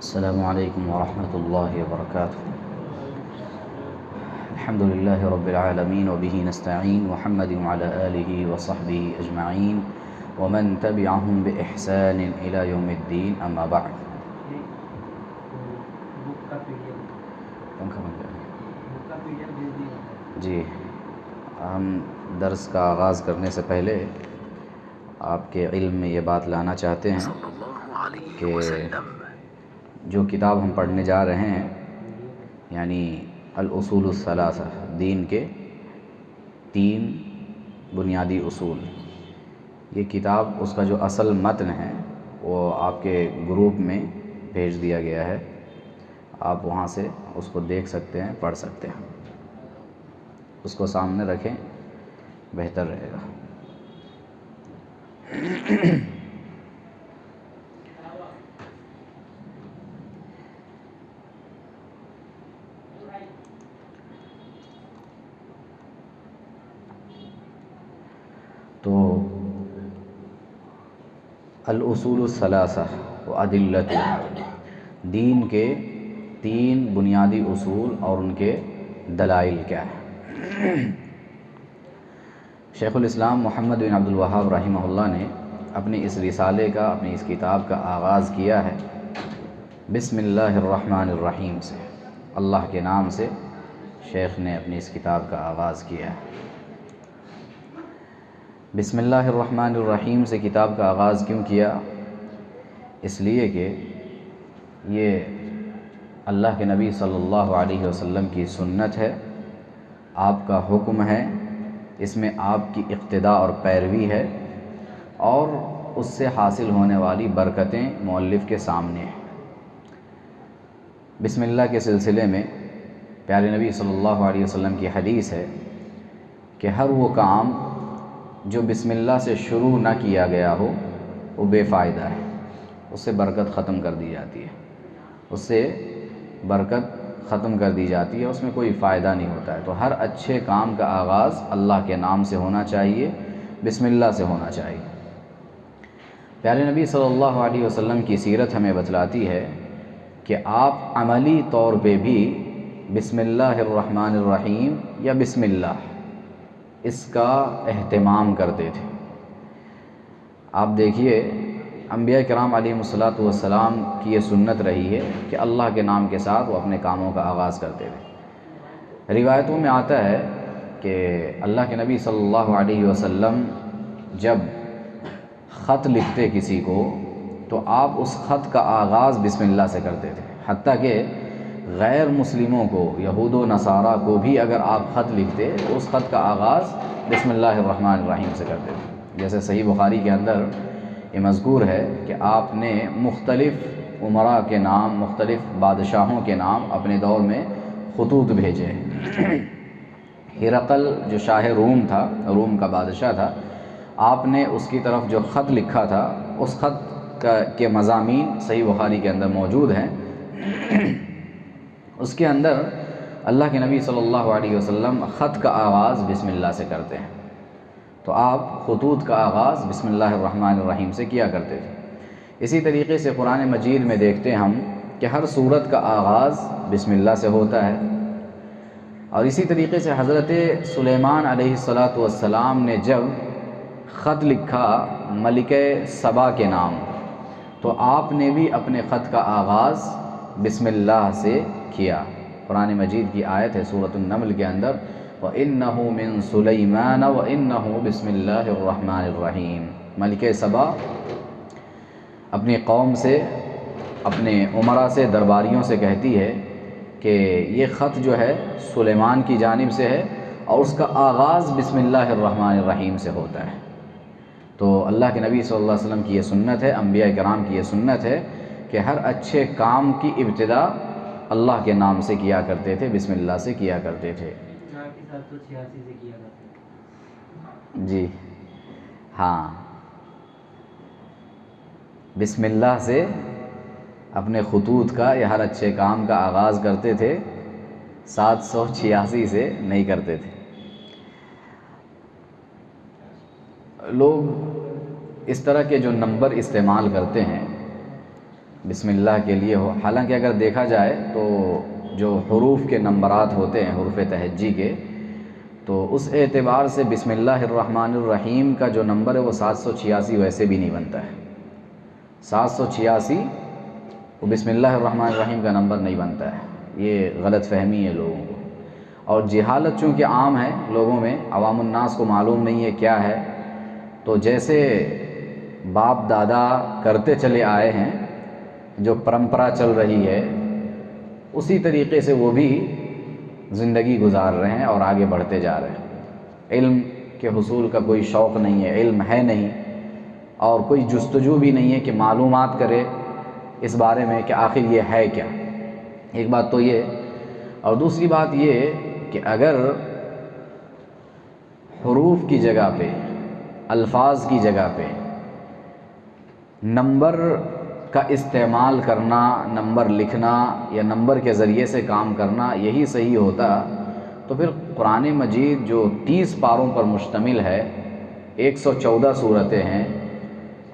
السلام علیکم ورحمۃ اللہ وبرکاتہ۔ الحمد للہ رب العالمین وبہ نستعین محمد وعلی آلہ وصحبہ اجمعین ومن تبعہم بإحسان الی یوم الدین اما بعد۔ جی، ہم درس کا آغاز کرنے سے پہلے آپ کے علم میں یہ بات لانا چاہتے ہیں کہ جو کتاب ہم پڑھنے جا رہے ہیں یعنی الاصول الثلاثہ، دین کے 3 بنیادی اصول، یہ کتاب اس کا جو اصل متن ہے وہ آپ کے گروپ میں بھیج دیا گیا ہے، آپ وہاں سے اس کو دیکھ سکتے ہیں، پڑھ سکتے ہیں، اس کو سامنے رکھیں، بہتر رہے گا۔ تو الاصول الثلاثہ و ادلۃ، دین کے 3 بنیادی اصول اور ان کے دلائل کیا ہے۔ شیخ الاسلام محمد بن عبد الوہاب رحمہ اللہ نے اپنی اس رسالے کا، اپنی اس کتاب کا آغاز کیا ہے بسم اللہ الرحمن الرحیم سے، اللہ کے نام سے شیخ نے اپنی اس کتاب کا آغاز کیا ہے۔ بسم اللہ الرحمن الرحیم سے کتاب کا آغاز کیوں کیا؟ اس لیے کہ یہ اللہ کے نبی صلی اللہ علیہ وسلم کی سنت ہے، آپ کا حکم ہے، اس میں آپ کی اقتداء اور پیروی ہے، اور اس سے حاصل ہونے والی برکتیں مؤلف کے سامنے ہیں۔ بسم اللہ کے سلسلے میں پیارے نبی صلی اللہ علیہ وسلم کی حدیث ہے کہ ہر وہ کام جو بسم اللہ سے شروع نہ کیا گیا ہو وہ بے فائدہ ہے، اس سے برکت ختم کر دی جاتی ہے، اس سے برکت ختم کر دی جاتی ہے، اس میں کوئی فائدہ نہیں ہوتا ہے۔ تو ہر اچھے کام کا آغاز اللہ کے نام سے ہونا چاہیے، بسم اللہ سے ہونا چاہیے۔ پیارے نبی صلی اللہ علیہ وسلم کی سیرت ہمیں بتلاتی ہے کہ آپ عملی طور پہ بھی بسم اللہ الرحمن الرحیم یا بسم اللہ اس کا اہتمام کرتے تھے۔ آپ دیکھیے انبیاء کرام علیہم الصلاۃ والسلام کی یہ سنت رہی ہے کہ اللہ کے نام کے ساتھ وہ اپنے کاموں کا آغاز کرتے تھے۔ روایتوں میں آتا ہے کہ اللہ کے نبی صلی اللہ علیہ وسلم جب خط لکھتے کسی کو تو آپ اس خط کا آغاز بسم اللہ سے کرتے تھے، حتیٰ کہ غیر مسلموں کو، یہود و نصارہ کو بھی اگر آپ خط لکھتے تو اس خط کا آغاز بسم اللہ الرحمن الرحیم سے کرتے تھے۔ جیسے صحیح بخاری کے اندر یہ مذکور ہے کہ آپ نے مختلف امراء کے نام، مختلف بادشاہوں کے نام اپنے دور میں خطوط بھیجے ہیں۔ ہرقل جو شاہ روم تھا، روم کا بادشاہ تھا، آپ نے اس کی طرف جو خط لکھا تھا اس خط کے مضامین صحیح بخاری کے اندر موجود ہیں۔ اس کے اندر اللہ کے نبی صلی اللہ علیہ وسلم خط کا آغاز بسم اللہ سے کرتے ہیں، تو آپ خطوط کا آغاز بسم اللہ الرحمن الرحیم سے کیا کرتے تھے۔ اسی طریقے سے قرآن مجید میں دیکھتے ہیں ہم کہ ہر سورت کا آغاز بسم اللہ سے ہوتا ہے، اور اسی طریقے سے حضرت سلیمان علیہ السلام نے جب خط لکھا ملکہ سبا کے نام تو آپ نے بھی اپنے خط کا آغاز بسم اللہ سے کیا۔ قرآن مجید کی آیت ہے سورۃ النمل کے اندر، وَإِنَّهُ مِن سُلَيْمَانَ وَإِنَّهُ بِسْمِ اللَّهِ الرَّحْمَنِ الرَّحِيمِ۔ ملکہ سبا اپنی قوم سے، اپنے امراء سے، درباریوں سے کہتی ہے کہ یہ خط جو ہے سلیمان کی جانب سے ہے اور اس کا آغاز بسم اللہ الرحمن الرحیم سے ہوتا ہے۔ تو اللہ کے نبی صلی اللہ علیہ وسلم کی یہ سنت ہے، انبیاء کرام کی یہ سنت ہے کہ ہر اچھے کام کی ابتدا اللہ کے نام سے کیا کرتے تھے، بسم اللہ سے کیا کرتے تھے۔ 4786 سے کیا کرتے جی ہاں، بسم اللہ سے اپنے خطوط کا یا ہر اچھے کام کا آغاز کرتے تھے، 786 سے نہیں کرتے تھے۔ لوگ اس طرح کے جو نمبر استعمال کرتے ہیں بسم اللہ کے لیے ہو. حالانکہ اگر دیکھا جائے تو جو حروف کے نمبرات ہوتے ہیں حروف تہجی کے، تو اس اعتبار سے بسم اللہ الرحمن الرحیم کا جو نمبر ہے وہ 786 ویسے بھی نہیں بنتا ہے. 786 وہ بسم اللہ الرحمن الرحیم کا نمبر نہیں بنتا ہے. یہ غلط فہمی ہے لوگوں کو، اور جہالت چونکہ عام ہے لوگوں میں، عوام الناس کو معلوم نہیں ہے کیا ہے، تو جیسے باپ دادا کرتے چلے آئے ہیں، جو پرمپرا چل رہی ہے، اسی طریقے سے وہ بھی زندگی گزار رہے ہیں اور آگے بڑھتے جا رہے ہیں. علم کے حصول کا کوئی شوق نہیں ہے، علم ہے نہیں، اور کوئی جستجو بھی نہیں ہے کہ معلومات کرے اس بارے میں کہ آخر یہ ہے کیا. ایک بات تو یہ، اور دوسری بات یہ کہ اگر حروف کی جگہ پہ، الفاظ کی جگہ پہ نمبر کا استعمال کرنا، نمبر لکھنا یا نمبر کے ذریعے سے کام کرنا یہی صحیح ہوتا، تو پھر قرآن مجید جو 30 پاروں پر مشتمل ہے، 114 صورتیں ہیں،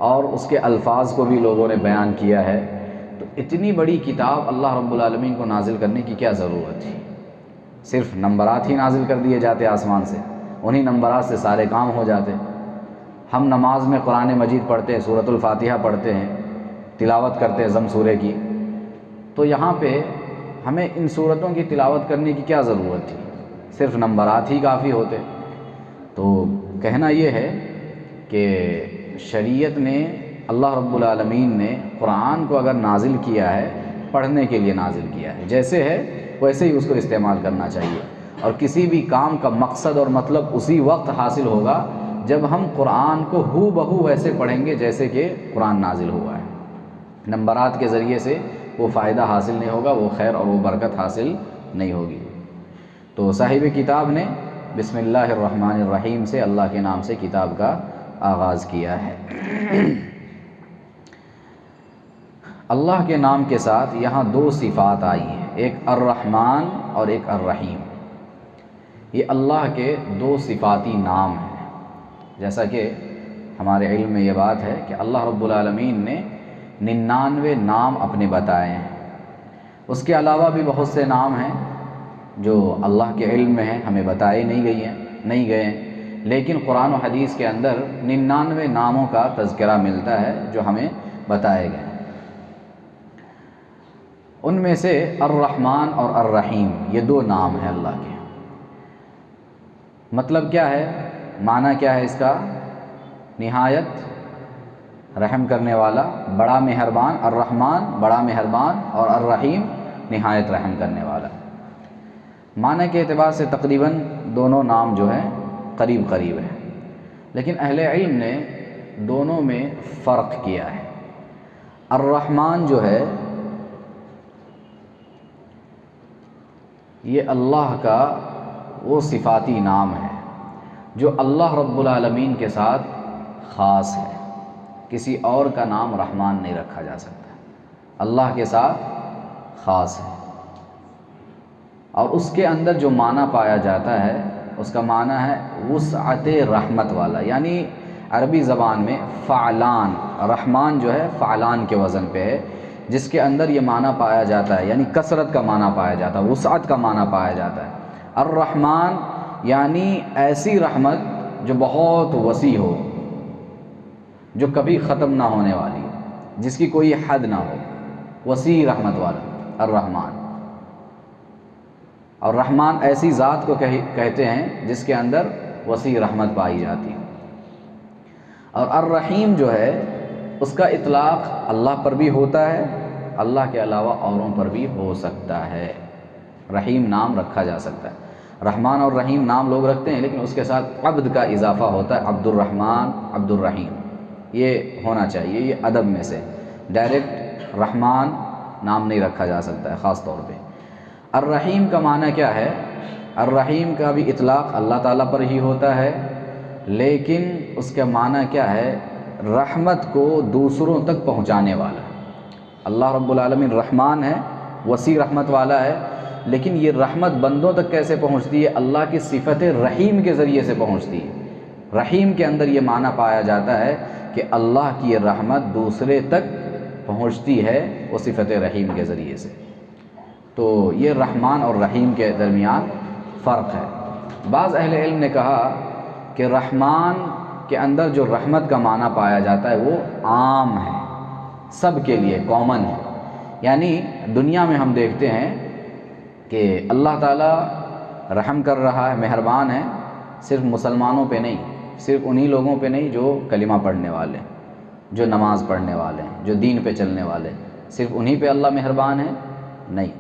اور اس کے الفاظ کو بھی لوگوں نے بیان کیا ہے، تو اتنی بڑی کتاب اللہ رب العالمین کو نازل کرنے کی کیا ضرورت تھی؟ صرف نمبرات ہی نازل کر دیے جاتے آسمان سے، انہی نمبرات سے سارے کام ہو جاتے. ہم نماز میں قرآن مجید پڑھتے ہیں، سورۃ الفاتحہ پڑھتے ہیں، تلاوت کرتے ہیں ضم سورہ کی، تو یہاں پہ ہمیں ان سورتوں کی تلاوت کرنے کی کیا ضرورت تھی؟ صرف نمبرات ہی کافی ہوتے. تو کہنا یہ ہے کہ شریعت نے، اللہ رب العالمین نے قرآن کو اگر نازل کیا ہے، پڑھنے کے لیے نازل کیا ہے، جیسے ہے ویسے ہی اس کو استعمال کرنا چاہیے. اور کسی بھی کام کا مقصد اور مطلب اسی وقت حاصل ہوگا جب ہم قرآن کو ہو بہو ویسے پڑھیں گے جیسے کہ قرآن نازل ہوا ہے. نمبرات کے ذریعے سے وہ فائدہ حاصل نہیں ہوگا، وہ خیر اور وہ برکت حاصل نہیں ہوگی. تو صاحب کتاب نے بسم اللہ الرحمن الرحیم سے، اللہ کے نام سے کتاب کا آغاز کیا ہے. اللہ کے نام کے ساتھ یہاں 2 صفات آئی ہیں، ایک الرحمن اور ایک الرحیم. یہ اللہ کے 2 صفاتی نام ہیں. جیسا کہ ہمارے علم میں یہ بات ہے کہ اللہ رب العالمین نے 99 نام اپنے بتائے ہیں. اس کے علاوہ بھی بہت سے نام ہیں جو اللہ کے علم میں ہیں، ہمیں بتائے نہیں گئے ہیں، لیکن قرآن و حدیث کے اندر 99 ناموں کا تذکرہ ملتا ہے جو ہمیں بتائے گئے. ان میں سے الرحمن اور الرحیم یہ 2 نام ہیں اللہ کے. مطلب کیا ہے، معنی کیا ہے اس کا؟ نہایت رحم کرنے والا، بڑا مہربان. الرحمن بڑا مہربان اور الرحیم نہایت رحم کرنے والا. معنی کے اعتبار سے تقریباً دونوں نام جو ہیں قریب قریب ہیں، لیکن اہل علم نے دونوں میں فرق کیا ہے. الرحمن جو ہے یہ اللہ کا وہ صفاتی نام ہے جو اللہ رب العالمین کے ساتھ خاص ہے. کسی اور کا نام رحمان نہیں رکھا جا سکتا، اللہ کے ساتھ خاص ہے. اور اس کے اندر جو معنی پایا جاتا ہے اس کا معنی ہے وسعت رحمت والا، یعنی عربی زبان میں فعلان، رحمان جو ہے فعلان کے وزن پہ ہے، جس کے اندر یہ معنی پایا جاتا ہے، یعنی کثرت کا معنی پایا جاتا ہے، وسعت کا معنی پایا جاتا ہے. الرحمن یعنی ایسی رحمت جو بہت وسیع ہو، جو کبھی ختم نہ ہونے والی، جس کی کوئی حد نہ ہو، وسیع رحمت والا الرحمن. اور رحمان ایسی ذات کو کہتے ہیں جس کے اندر وسیع رحمت پائی جاتی ہے. اور الرحیم جو ہے اس کا اطلاق اللہ پر بھی ہوتا ہے، اللہ کے علاوہ اوروں پر بھی ہو سکتا ہے. رحیم نام رکھا جا سکتا ہے. رحمان اور رحیم نام لوگ رکھتے ہیں لیکن اس کے ساتھ عبد کا اضافہ ہوتا ہے، عبد الرحمن، عبد الرحیم. یہ ہونا چاہیے، یہ ادب میں سے. ڈائریکٹ رحمان نام نہیں رکھا جا سکتا ہے خاص طور پہ. الرحیم کا معنی کیا ہے؟ الرحیم کا بھی اطلاق اللہ تعالیٰ پر ہی ہوتا ہے، لیکن اس کا معنی کیا ہے؟ رحمت کو دوسروں تک پہنچانے والا. اللہ رب العالمین رحمان ہے، وسیع رحمت والا ہے، لیکن یہ رحمت بندوں تک کیسے پہنچتی ہے؟ اللہ کی صفت رحیم کے ذریعے سے پہنچتی ہے. رحیم کے اندر یہ معنی پایا جاتا ہے کہ اللہ کی یہ رحمت دوسرے تک پہنچتی ہے وہ صفت رحیم کے ذریعے سے۔ تو یہ رحمان اور رحیم کے درمیان فرق ہے۔ بعض اہل علم نے کہا کہ رحمان کے اندر جو رحمت کا معنی پایا جاتا ہے وہ عام ہے، سب کے لیے کامن ہے۔ یعنی دنیا میں ہم دیکھتے ہیں کہ اللہ تعالیٰ رحم کر رہا ہے، مہربان ہے، صرف مسلمانوں پہ نہیں، صرف انہی لوگوں پہ نہیں جو کلمہ پڑھنے والے ہیں، جو نماز پڑھنے والے ہیں، جو دین پہ چلنے والے ہیں، صرف انہی پہ اللہ مہربان ہے؟ نہیں،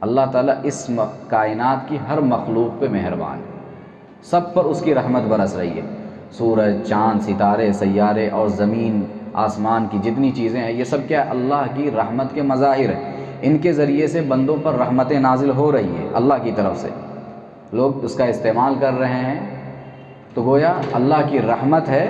اللہ تعالیٰ اس کائنات کی ہر مخلوق پہ مہربان ہے، سب پر اس کی رحمت برس رہی ہے۔ سورج، چاند، ستارے، سیارے اور زمین آسمان کی جتنی چیزیں ہیں یہ سب کیا ہے؟ اللہ کی رحمت کے مظاہر ہیں۔ ان کے ذریعے سے بندوں پر رحمتیں نازل ہو رہی ہیں اللہ کی طرف سے، لوگ اس کا استعمال کر رہے ہیں، تو گویا اللہ کی رحمت ہے،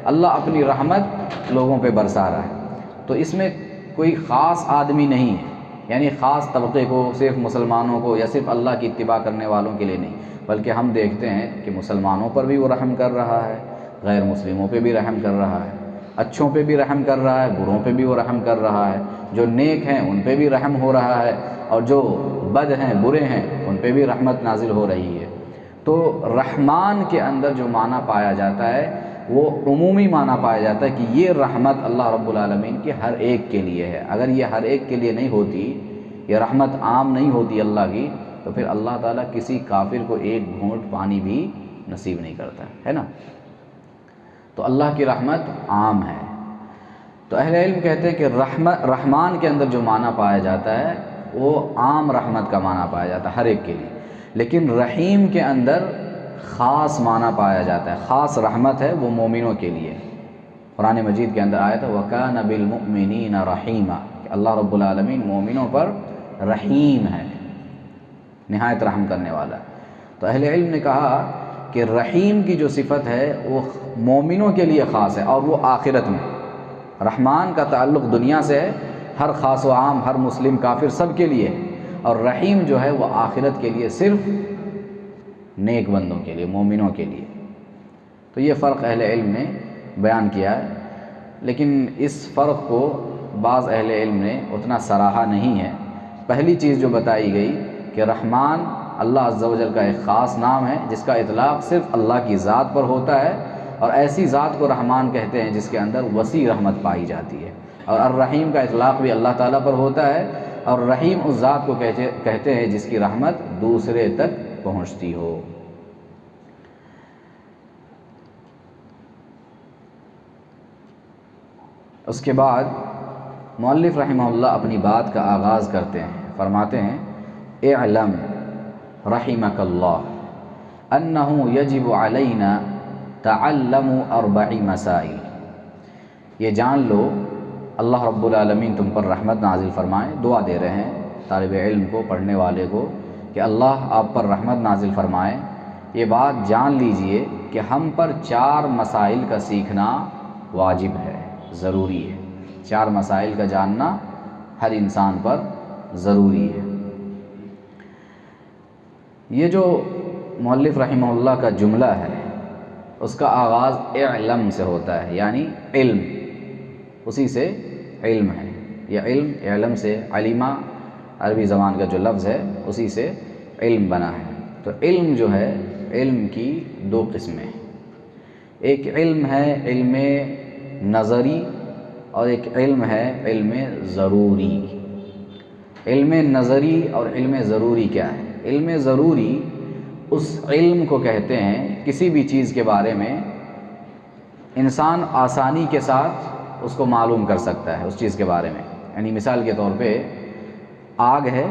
اللہ اپنی رحمت لوگوں پہ برسا رہا ہے۔ تو اس میں کوئی خاص آدمی نہیں ہے، یعنی خاص طبقے کو، صرف مسلمانوں کو یا صرف اللہ کی اتباع کرنے والوں کے لیے نہیں، بلکہ ہم دیکھتے ہیں کہ مسلمانوں پر بھی وہ رحم کر رہا ہے، غیر مسلموں پہ بھی رحم کر رہا ہے، اچھوں پہ بھی رحم کر رہا ہے، بروں پہ بھی وہ رحم کر رہا ہے، جو نیک ہیں ان پہ بھی رحم ہو رہا ہے، اور جو بد ہیں، برے ہیں، ان پہ بھی رحمت نازل ہو رہی ہے۔ تو رحمان کے اندر جو معنی پایا جاتا ہے وہ عمومی معنی پایا جاتا ہے کہ یہ رحمت اللہ رب العالمین کی ہر ایک کے لیے ہے۔ اگر یہ ہر ایک کے لیے نہیں ہوتی، یہ رحمت عام نہیں ہوتی اللہ کی، تو پھر اللہ تعالیٰ کسی کافر کو ایک گھونٹ پانی بھی نصیب نہیں کرتا ہے نا۔ تو اللہ کی رحمت عام ہے۔ تو اہل علم کہتے ہیں کہ رحمان کے اندر جو معنی پایا جاتا ہے وہ عام رحمت کا معنی پایا جاتا ہے ہر ایک کے لیے، لیکن رحیم کے اندر خاص معنی پایا جاتا ہے، خاص رحمت ہے وہ مومنوں کے لیے۔ قرآن مجید کے اندر آیا تھا وَكَانَ بِالْمُؤْمِنِينَ رَحِيمًا، کہ اللہ رب العالمین مومنوں پر رحیم ہے، نہایت رحم کرنے والا ہے۔ تو اہل علم نے کہا کہ رحیم کی جو صفت ہے وہ مومنوں کے لیے خاص ہے، اور وہ آخرت میں۔ رحمان کا تعلق دنیا سے ہے، ہر خاص و عام، ہر مسلم کافر سب کے لیے، اور رحیم جو ہے وہ آخرت کے لیے، صرف نیک بندوں کے لیے، مومنوں کے لیے۔ تو یہ فرق اہل علم نے بیان کیا ہے، لیکن اس فرق کو بعض اہل علم نے اتنا سراہا نہیں ہے۔ پہلی چیز جو بتائی گئی کہ رحمان اللہ عز و جل کا ایک خاص نام ہے جس کا اطلاق صرف اللہ کی ذات پر ہوتا ہے، اور ایسی ذات کو رحمان کہتے ہیں جس کے اندر وسیع رحمت پائی جاتی ہے، اور الرحیم کا اطلاق بھی اللہ تعالیٰ پر ہوتا ہے، اور رحیم اس ذات کو کہتے ہیں جس کی رحمت دوسرے تک پہنچتی ہو۔ اس کے بعد مؤلف رحمہ اللہ اپنی بات کا آغاز کرتے ہیں، فرماتے ہیں اعلم رحمک اللہ انہ یجب علینا تعلم اربع مسائل، یہ جان لو اللہ رب العالمین تم پر رحمت نازل فرمائے، دعا دے رہے ہیں طالب علم کو، پڑھنے والے کو، کہ اللہ آپ پر رحمت نازل فرمائے۔ یہ بات جان لیجئے کہ ہم پر 4 مسائل کا سیکھنا واجب ہے، ضروری ہے۔ 4 مسائل کا جاننا ہر انسان پر ضروری ہے۔ یہ جو مؤلف رحمہ اللہ کا جملہ ہے اس کا آغاز اعلم سے ہوتا ہے، یعنی علم، اسی سے علم ہے۔ یہ علم، علم سے، علمہ عربی زبان کا جو لفظ ہے اسی سے علم بنا ہے۔ تو علم جو ہے، علم کی 2 قسمیں ہیں، ایک علم ہے علم نظری، اور ایک علم ہے علم ضروری۔ علم نظری اور علم ضروری کیا ہے؟ علم ضروری اس علم کو کہتے ہیں کسی بھی چیز کے بارے میں انسان آسانی کے ساتھ اس کو معلوم کر سکتا ہے، اس چیز کے بارے میں۔ یعنی مثال کے طور پہ آگ ہے،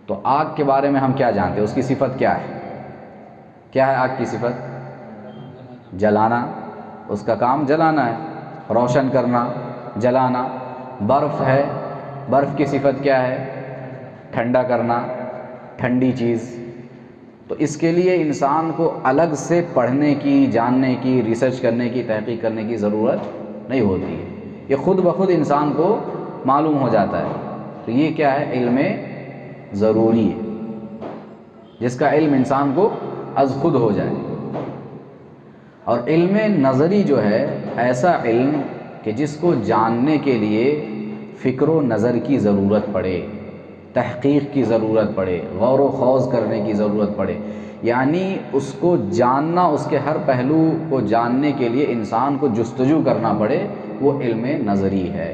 تو آگ کے بارے میں ہم کیا جانتے ہیں؟ اس کی صفت کیا ہے؟ کیا ہے آگ کی صفت؟ جلانا، اس کا کام جلانا ہے، روشن کرنا، جلانا۔ برف ہے، برف کی صفت کیا ہے؟ ٹھنڈا کرنا، ٹھنڈی چیز۔ تو اس کے لیے انسان کو الگ سے پڑھنے کی، جاننے کی، ریسرچ کرنے کی، تحقیق کرنے کی ضرورت نہیں ہوتی ہے، یہ خود بخود انسان کو معلوم ہو جاتا ہے۔ تو یہ کیا ہے؟ علم ضروری ہے، جس کا علم انسان کو از خود ہو جائے۔ اور علم نظری جو ہے ایسا علم کہ کہ جس کو جاننے کے لیے فکر و نظر کی ضرورت پڑے، تحقیق کی ضرورت پڑے، غور و خوض کرنے کی ضرورت پڑے، یعنی اس کو جاننا، اس کے ہر پہلو کو جاننے کے لیے انسان کو جستجو کرنا پڑے، وہ علم نظری ہے۔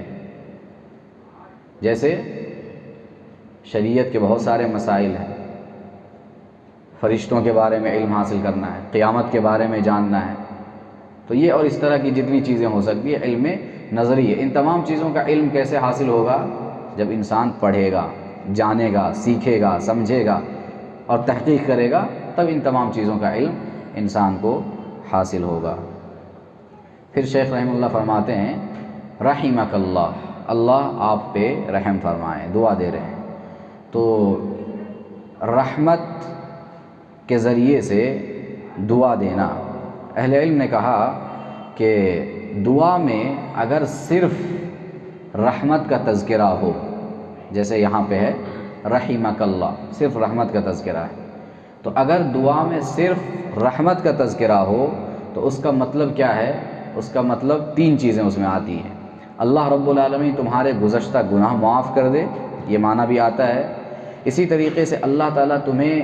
جیسے شریعت کے بہت سارے مسائل ہیں، فرشتوں کے بارے میں علم حاصل کرنا ہے، قیامت کے بارے میں جاننا ہے، تو یہ اور اس طرح کی جتنی چیزیں ہو سکتی ہے علم نظری ہے۔ ان تمام چیزوں کا علم کیسے حاصل ہوگا؟ جب انسان پڑھے گا، جانے گا، سیکھے گا، سمجھے گا اور تحقیق کرے گا، تب ان تمام چیزوں کا علم انسان کو حاصل ہوگا۔ پھر شیخ رحمہ اللہ فرماتے ہیں رحمک اللہ، اللہ آپ پہ رحم فرمائے، دعا دے رہے ہیں۔ تو رحمت کے ذریعے سے دعا دینا، اہل علم نے کہا کہ دعا میں اگر صرف رحمت کا تذکرہ ہو، جیسے یہاں پہ ہے رحمک اللہ، صرف رحمت کا تذکرہ ہے، تو اگر دعا میں صرف رحمت کا تذکرہ ہو تو اس کا مطلب کیا ہے؟ اس کا مطلب تین چیزیں اس میں آتی ہیں۔ اللہ رب العالمین تمہارے گزشتہ گناہ معاف کر دے، یہ معنی بھی آتا ہے۔ اسی طریقے سے اللہ تعالیٰ تمہیں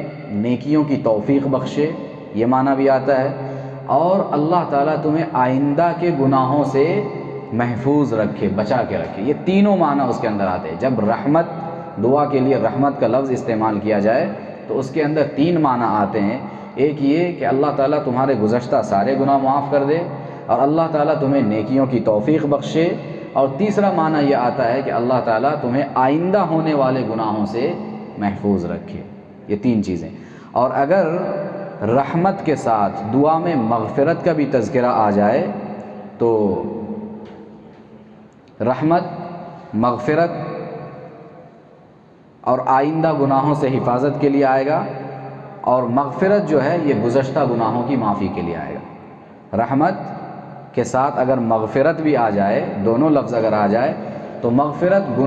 نیکیوں کی توفیق بخشے، یہ معنی بھی آتا ہے، اور اللہ تعالیٰ تمہیں آئندہ کے گناہوں سے محفوظ رکھے، بچا کے رکھے، یہ تینوں معنی اس کے اندر آتے ہیں۔ جب رحمت، دعا کے لیے رحمت کا لفظ استعمال کیا جائے تو اس کے اندر تین معنی آتے ہیں۔ ایک یہ کہ اللہ تعالیٰ تمہارے گزشتہ سارے گناہ معاف کر دے، اور اللہ تعالیٰ تمہیں نیکیوں کی توفیق بخشے، اور تیسرا معنی یہ آتا ہے کہ اللہ تعالیٰ تمہیں آئندہ ہونے والے گناہوں سے محفوظ رکھے، یہ تین چیزیں۔ اور اگر رحمت کے ساتھ دعا میں مغفرت کا بھی تذکرہ آ جائے تو رحمت، مغفرت اور آئندہ گناہوں سے حفاظت کے لیے آئے گا، اور مغفرت جو ہے یہ گزشتہ گناہوں کی معافی کے لیے آئے گا۔ رحمت کے ساتھ اگر مغفرت بھی آ جائے، دونوں لفظ اگر آ جائے تو مغفرت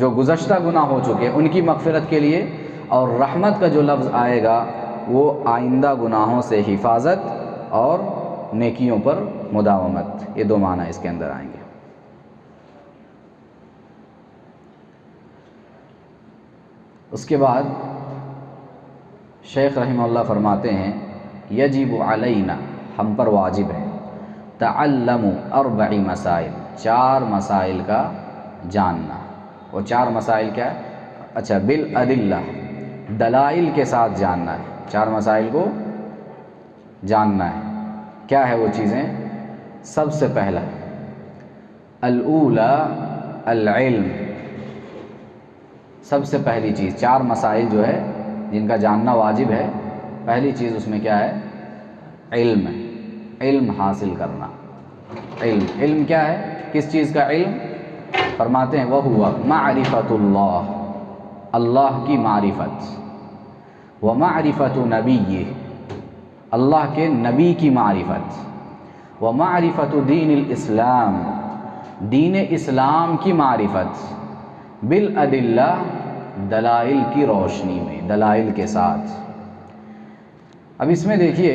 جو گزشتہ گناہ ہو چکے ان کی مغفرت کے لیے، اور رحمت کا جو لفظ آئے گا وہ آئندہ گناہوں سے حفاظت اور نیکیوں پر مداومت، یہ دو معنی اس کے اندر آئیں گے۔ اس کے بعد شیخ رحمہ اللہ فرماتے ہیں یجب علینا، ہم پر واجب ہے، تعلم اربع مسائل، چار مسائل کا جاننا۔ وہ چار مسائل کیا ہے؟ اچھا، بالادلہ، دلائل کے ساتھ جاننا ہے، چار مسائل کو جاننا ہے۔ کیا ہے وہ چیزیں؟ سب سے پہلا الاولی العلم، سب سے پہلی چیز، چار مسائل جو ہے جن کا جاننا واجب ہے، پہلی چیز اس میں کیا ہے؟ علم، علم حاصل کرنا۔ علم کیا ہے؟ کس چیز کا علم؟ فرماتے ہیں وَهُوَ مَعْرِفَةُ اللَّهِ، اللہ کی معرفت، وَمَعْرِفَةُ نَبِيِّهِ، اللہ کے نبی کی معرفت، وَمَعْرِفَةُ دِينِ الْإِسْلَامِ، دین اسلام کی معرفت، بالادلہ، دلائل کی روشنی میں، دلائل کے ساتھ۔ اب اس میں دیکھیے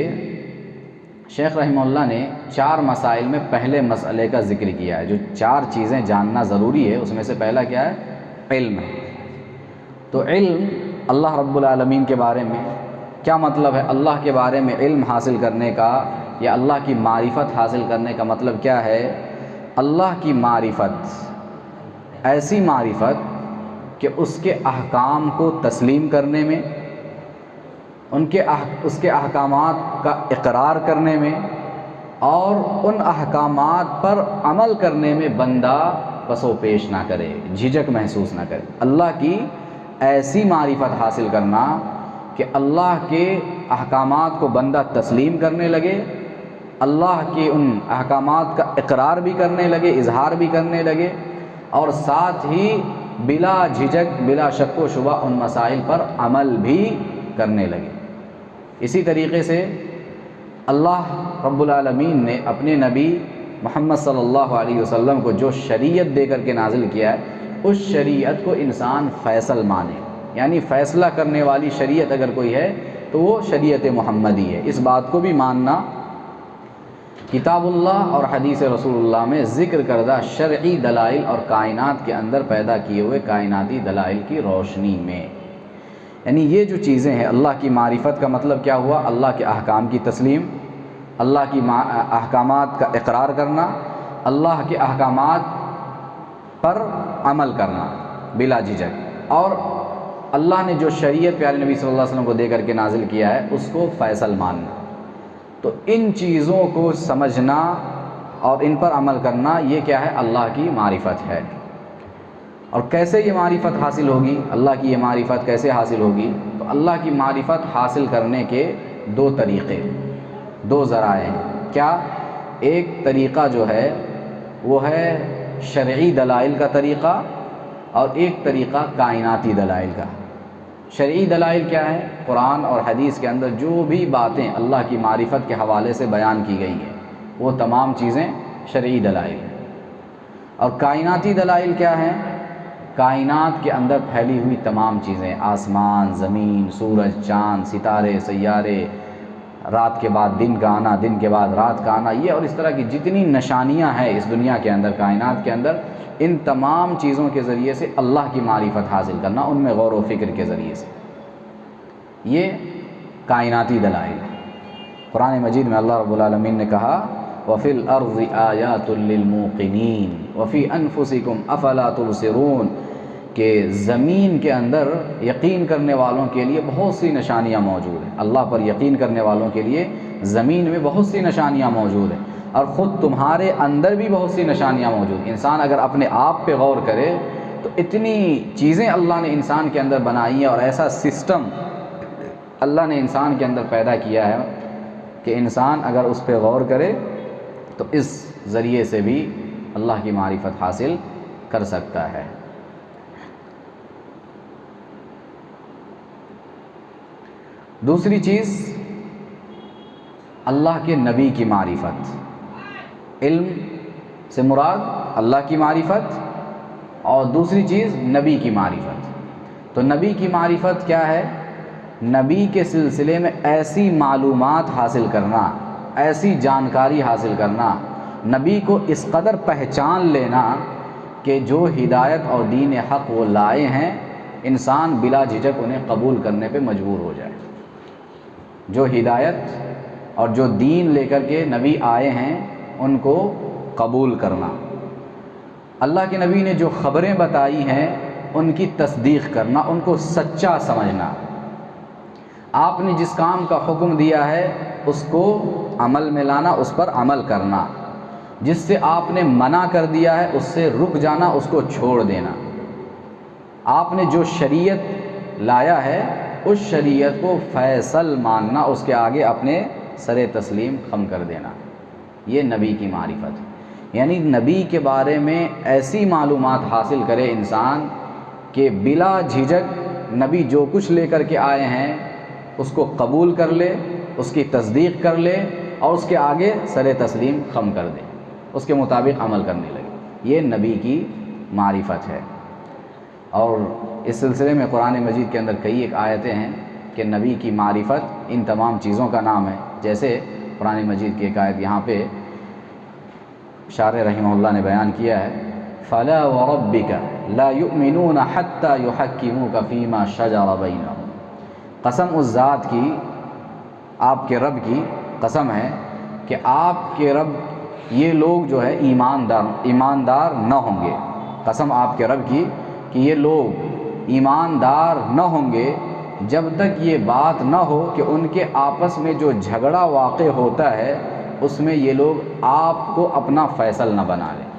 شیخ رحمہ اللہ نے چار مسائل میں پہلے مسئلے کا ذکر کیا ہے، جو چار چیزیں جاننا ضروری ہے اس میں سے پہلا کیا ہے؟ علم۔ تو علم اللہ رب العالمین کے بارے میں کیا مطلب ہے؟ اللہ کے بارے میں علم حاصل کرنے کا یا اللہ کی معرفت حاصل کرنے کا مطلب کیا ہے؟ اللہ کی معرفت، ایسی معرفت کہ اس کے احکام کو تسلیم کرنے میں، اس کے احکامات کا اقرار کرنے میں، اور ان احکامات پر عمل کرنے میں بندہ پس و پیش نہ کرے، جھجک محسوس نہ کرے۔ اللہ کی ایسی معرفت حاصل کرنا کہ اللہ کے احکامات کو بندہ تسلیم کرنے لگے، اللہ کے ان احکامات کا اقرار بھی کرنے لگے، اظہار بھی کرنے لگے، اور ساتھ ہی بلا جھجک، بلا شک و شبہ ان مسائل پر عمل بھی کرنے لگے۔ اسی طریقے سے اللہ رب العالمین نے اپنے نبی محمد صلی اللہ علیہ وسلم کو جو شریعت دے کر کے نازل کیا ہے، اس شریعت کو انسان فیصل مانے، یعنی فیصلہ کرنے والی شریعت اگر کوئی ہے تو وہ شریعت محمدی ہے۔ اس بات کو بھی ماننا کتاب اللہ اور حدیث رسول اللہ میں ذکر کردہ شرعی دلائل اور کائنات کے اندر پیدا کیے ہوئے کائناتی دلائل کی روشنی میں، یعنی یہ جو چیزیں ہیں، اللہ کی معرفت کا مطلب کیا ہوا؟ اللہ کے احکام کی تسلیم، اللہ کی احکامات کا اقرار کرنا، اللہ کے احکامات پر عمل کرنا بلا جھجک، اور اللہ نے جو شریعت پیارے نبی صلی اللہ علیہ وسلم کو دے کر کے نازل کیا ہے اس کو فیصل ماننا۔ تو ان چیزوں کو سمجھنا اور ان پر عمل کرنا، یہ کیا ہے؟ اللہ کی معرفت ہے۔ اور کیسے یہ معرفت حاصل ہوگی؟ اللہ کی یہ معرفت کیسے حاصل ہوگی؟ تو اللہ کی معرفت حاصل کرنے کے دو طریقے، دو ذرائع ہیں۔ کیا؟ ایک طریقہ جو ہے وہ ہے شرعی دلائل کا طریقہ، اور ایک طریقہ کائناتی دلائل کا۔ شرعی دلائل کیا ہے؟ قرآن اور حدیث کے اندر جو بھی باتیں اللہ کی معرفت کے حوالے سے بیان کی گئی ہیں وہ تمام چیزیں شرعی دلائل ہیں۔ اور کائناتی دلائل کیا ہیں؟ کائنات کے اندر پھیلی ہوئی تمام چیزیں، آسمان، زمین، سورج، چاند، ستارے، سیارے، رات کے بعد دن کا آنا، دن کے بعد رات کا آنا، یہ اور اس طرح کی جتنی نشانیاں ہیں اس دنیا کے اندر، کائنات کے اندر، ان تمام چیزوں کے ذریعے سے اللہ کی معرفت حاصل کرنا، ان میں غور و فکر کے ذریعے سے، یہ کائناتی دلائل ہے۔ قرآن مجید میں اللہ رب العالمین نے کہا وَفِي الْأَرْضِ آيَاتٌ لِّلْمُوقِنِينَ وَفِي أَنفُسِكُمْ أَفَلَا تُبْصِرُونَ، کہ زمین کے اندر یقین کرنے والوں کے لیے بہت سی نشانیاں موجود ہیں۔ اللہ پر یقین کرنے والوں کے لیے زمین میں بہت سی نشانیاں موجود ہیں، اور خود تمہارے اندر بھی بہت سی نشانیاں موجود ہیں۔ انسان اگر اپنے آپ پہ غور کرے تو اتنی چیزیں اللہ نے انسان کے اندر بنائی ہیں، اور ایسا سسٹم اللہ نے انسان کے اندر پیدا کیا ہے کہ انسان اگر اس پہ غور کرے تو اس ذریعے سے بھی اللہ کی معرفت حاصل کر سکتا ہے۔ دوسری چیز اللہ کے نبی کی معرفت، علم سے مراد اللہ کی معرفت، اور دوسری چیز نبی کی معرفت۔ تو نبی کی معرفت کیا ہے؟ نبی کے سلسلے میں ایسی معلومات حاصل کرنا، ایسی جانکاری حاصل کرنا، نبی کو اس قدر پہچان لینا کہ جو ہدایت اور دین حق وہ لائے ہیں انسان بلا جھجک انہیں قبول کرنے پہ مجبور ہو جائے۔ جو ہدایت اور جو دین لے کر کے نبی آئے ہیں ان کو قبول کرنا، اللہ کے نبی نے جو خبریں بتائی ہیں ان کی تصدیق کرنا، ان کو سچا سمجھنا، آپ نے جس کام کا حکم دیا ہے اس کو عمل میں لانا، اس پر عمل کرنا، جس سے آپ نے منع کر دیا ہے اس سے رک جانا، اس کو چھوڑ دینا، آپ نے جو شریعت لایا ہے اس شریعت کو فیصل ماننا، اس کے آگے اپنے سر تسلیم خم کر دینا، یہ نبی کی معرفت ہے۔ یعنی نبی کے بارے میں ایسی معلومات حاصل کرے انسان کہ بلا جھجک نبی جو کچھ لے کر کے آئے ہیں اس کو قبول کر لے، اس کی تصدیق کر لے، اور اس کے آگے سر تسلیم خم کر دے، اس کے مطابق عمل کرنے لگے، یہ نبی کی معرفت ہے۔ اور اس سلسلے میں قرآن مجید کے اندر کئی ایک آیتیں ہیں کہ نبی کی معرفت ان تمام چیزوں کا نام ہے۔ جیسے قرآن مجید کی ایک آیت یہاں پہ شارح رحمہ اللہ نے بیان کیا ہے فَلَا وَرَبِّكَ لَا يُؤْمِنُونَ حَتَّى يُحَكِّمُوكَ فِي مَا شَجَرَ بَيْنَهُمْ، قسم اس ذات کی، آپ کے رب کی قسم ہے کہ آپ کے رب یہ لوگ جو ہے ایماندار نہ ہوں گے، قسم آپ کے رب کی کہ یہ لوگ ایماندار نہ ہوں گے جب تک یہ بات نہ ہو کہ ان کے آپس میں جو جھگڑا واقع ہوتا ہے اس میں یہ لوگ آپ کو اپنا فیصل نہ بنا لیں،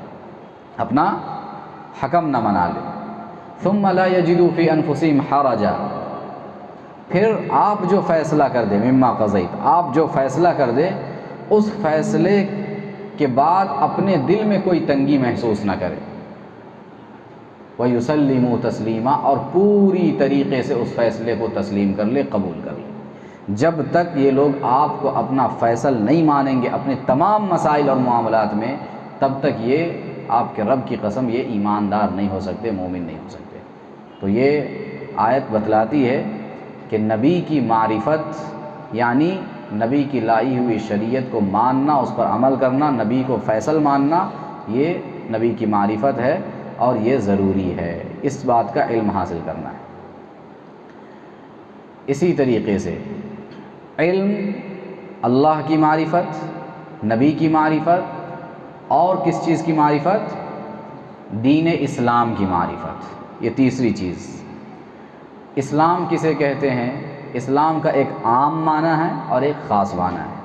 اپنا حکم نہ بنا لیں۔ ثم لا يجدوا في انفسهم حرجا، پھر آپ جو فیصلہ کر دیں، مما قضیت، آپ جو فیصلہ کر دیں اس فیصلے کے بعد اپنے دل میں کوئی تنگی محسوس نہ کرے، وَيُسَلِّمُوا تَسْلِيمًا، اور پوری طریقے سے اس فیصلے کو تسلیم کر لے، قبول کر لے۔ جب تک یہ لوگ آپ کو اپنا فیصل نہیں مانیں گے اپنے تمام مسائل اور معاملات میں، تب تک یہ آپ کے رب کی قسم یہ ایماندار نہیں ہو سکتے، مومن نہیں ہو سکتے۔ تو یہ آیت بتلاتی ہے کہ نبی کی معرفت یعنی نبی کی لائی ہوئی شریعت کو ماننا، اس پر عمل کرنا، نبی کو فیصل ماننا، یہ نبی کی معرفت ہے اور یہ ضروری ہے، اس بات کا علم حاصل کرنا ہے۔ اسی طریقے سے علم اللہ کی معرفت، نبی کی معرفت اور کس چیز کی معرفت؟ دین اسلام کی معرفت، یہ تیسری چیز۔ اسلام کسے کہتے ہیں؟ اسلام کا ایک عام معنی ہے اور ایک خاص معنی ہے۔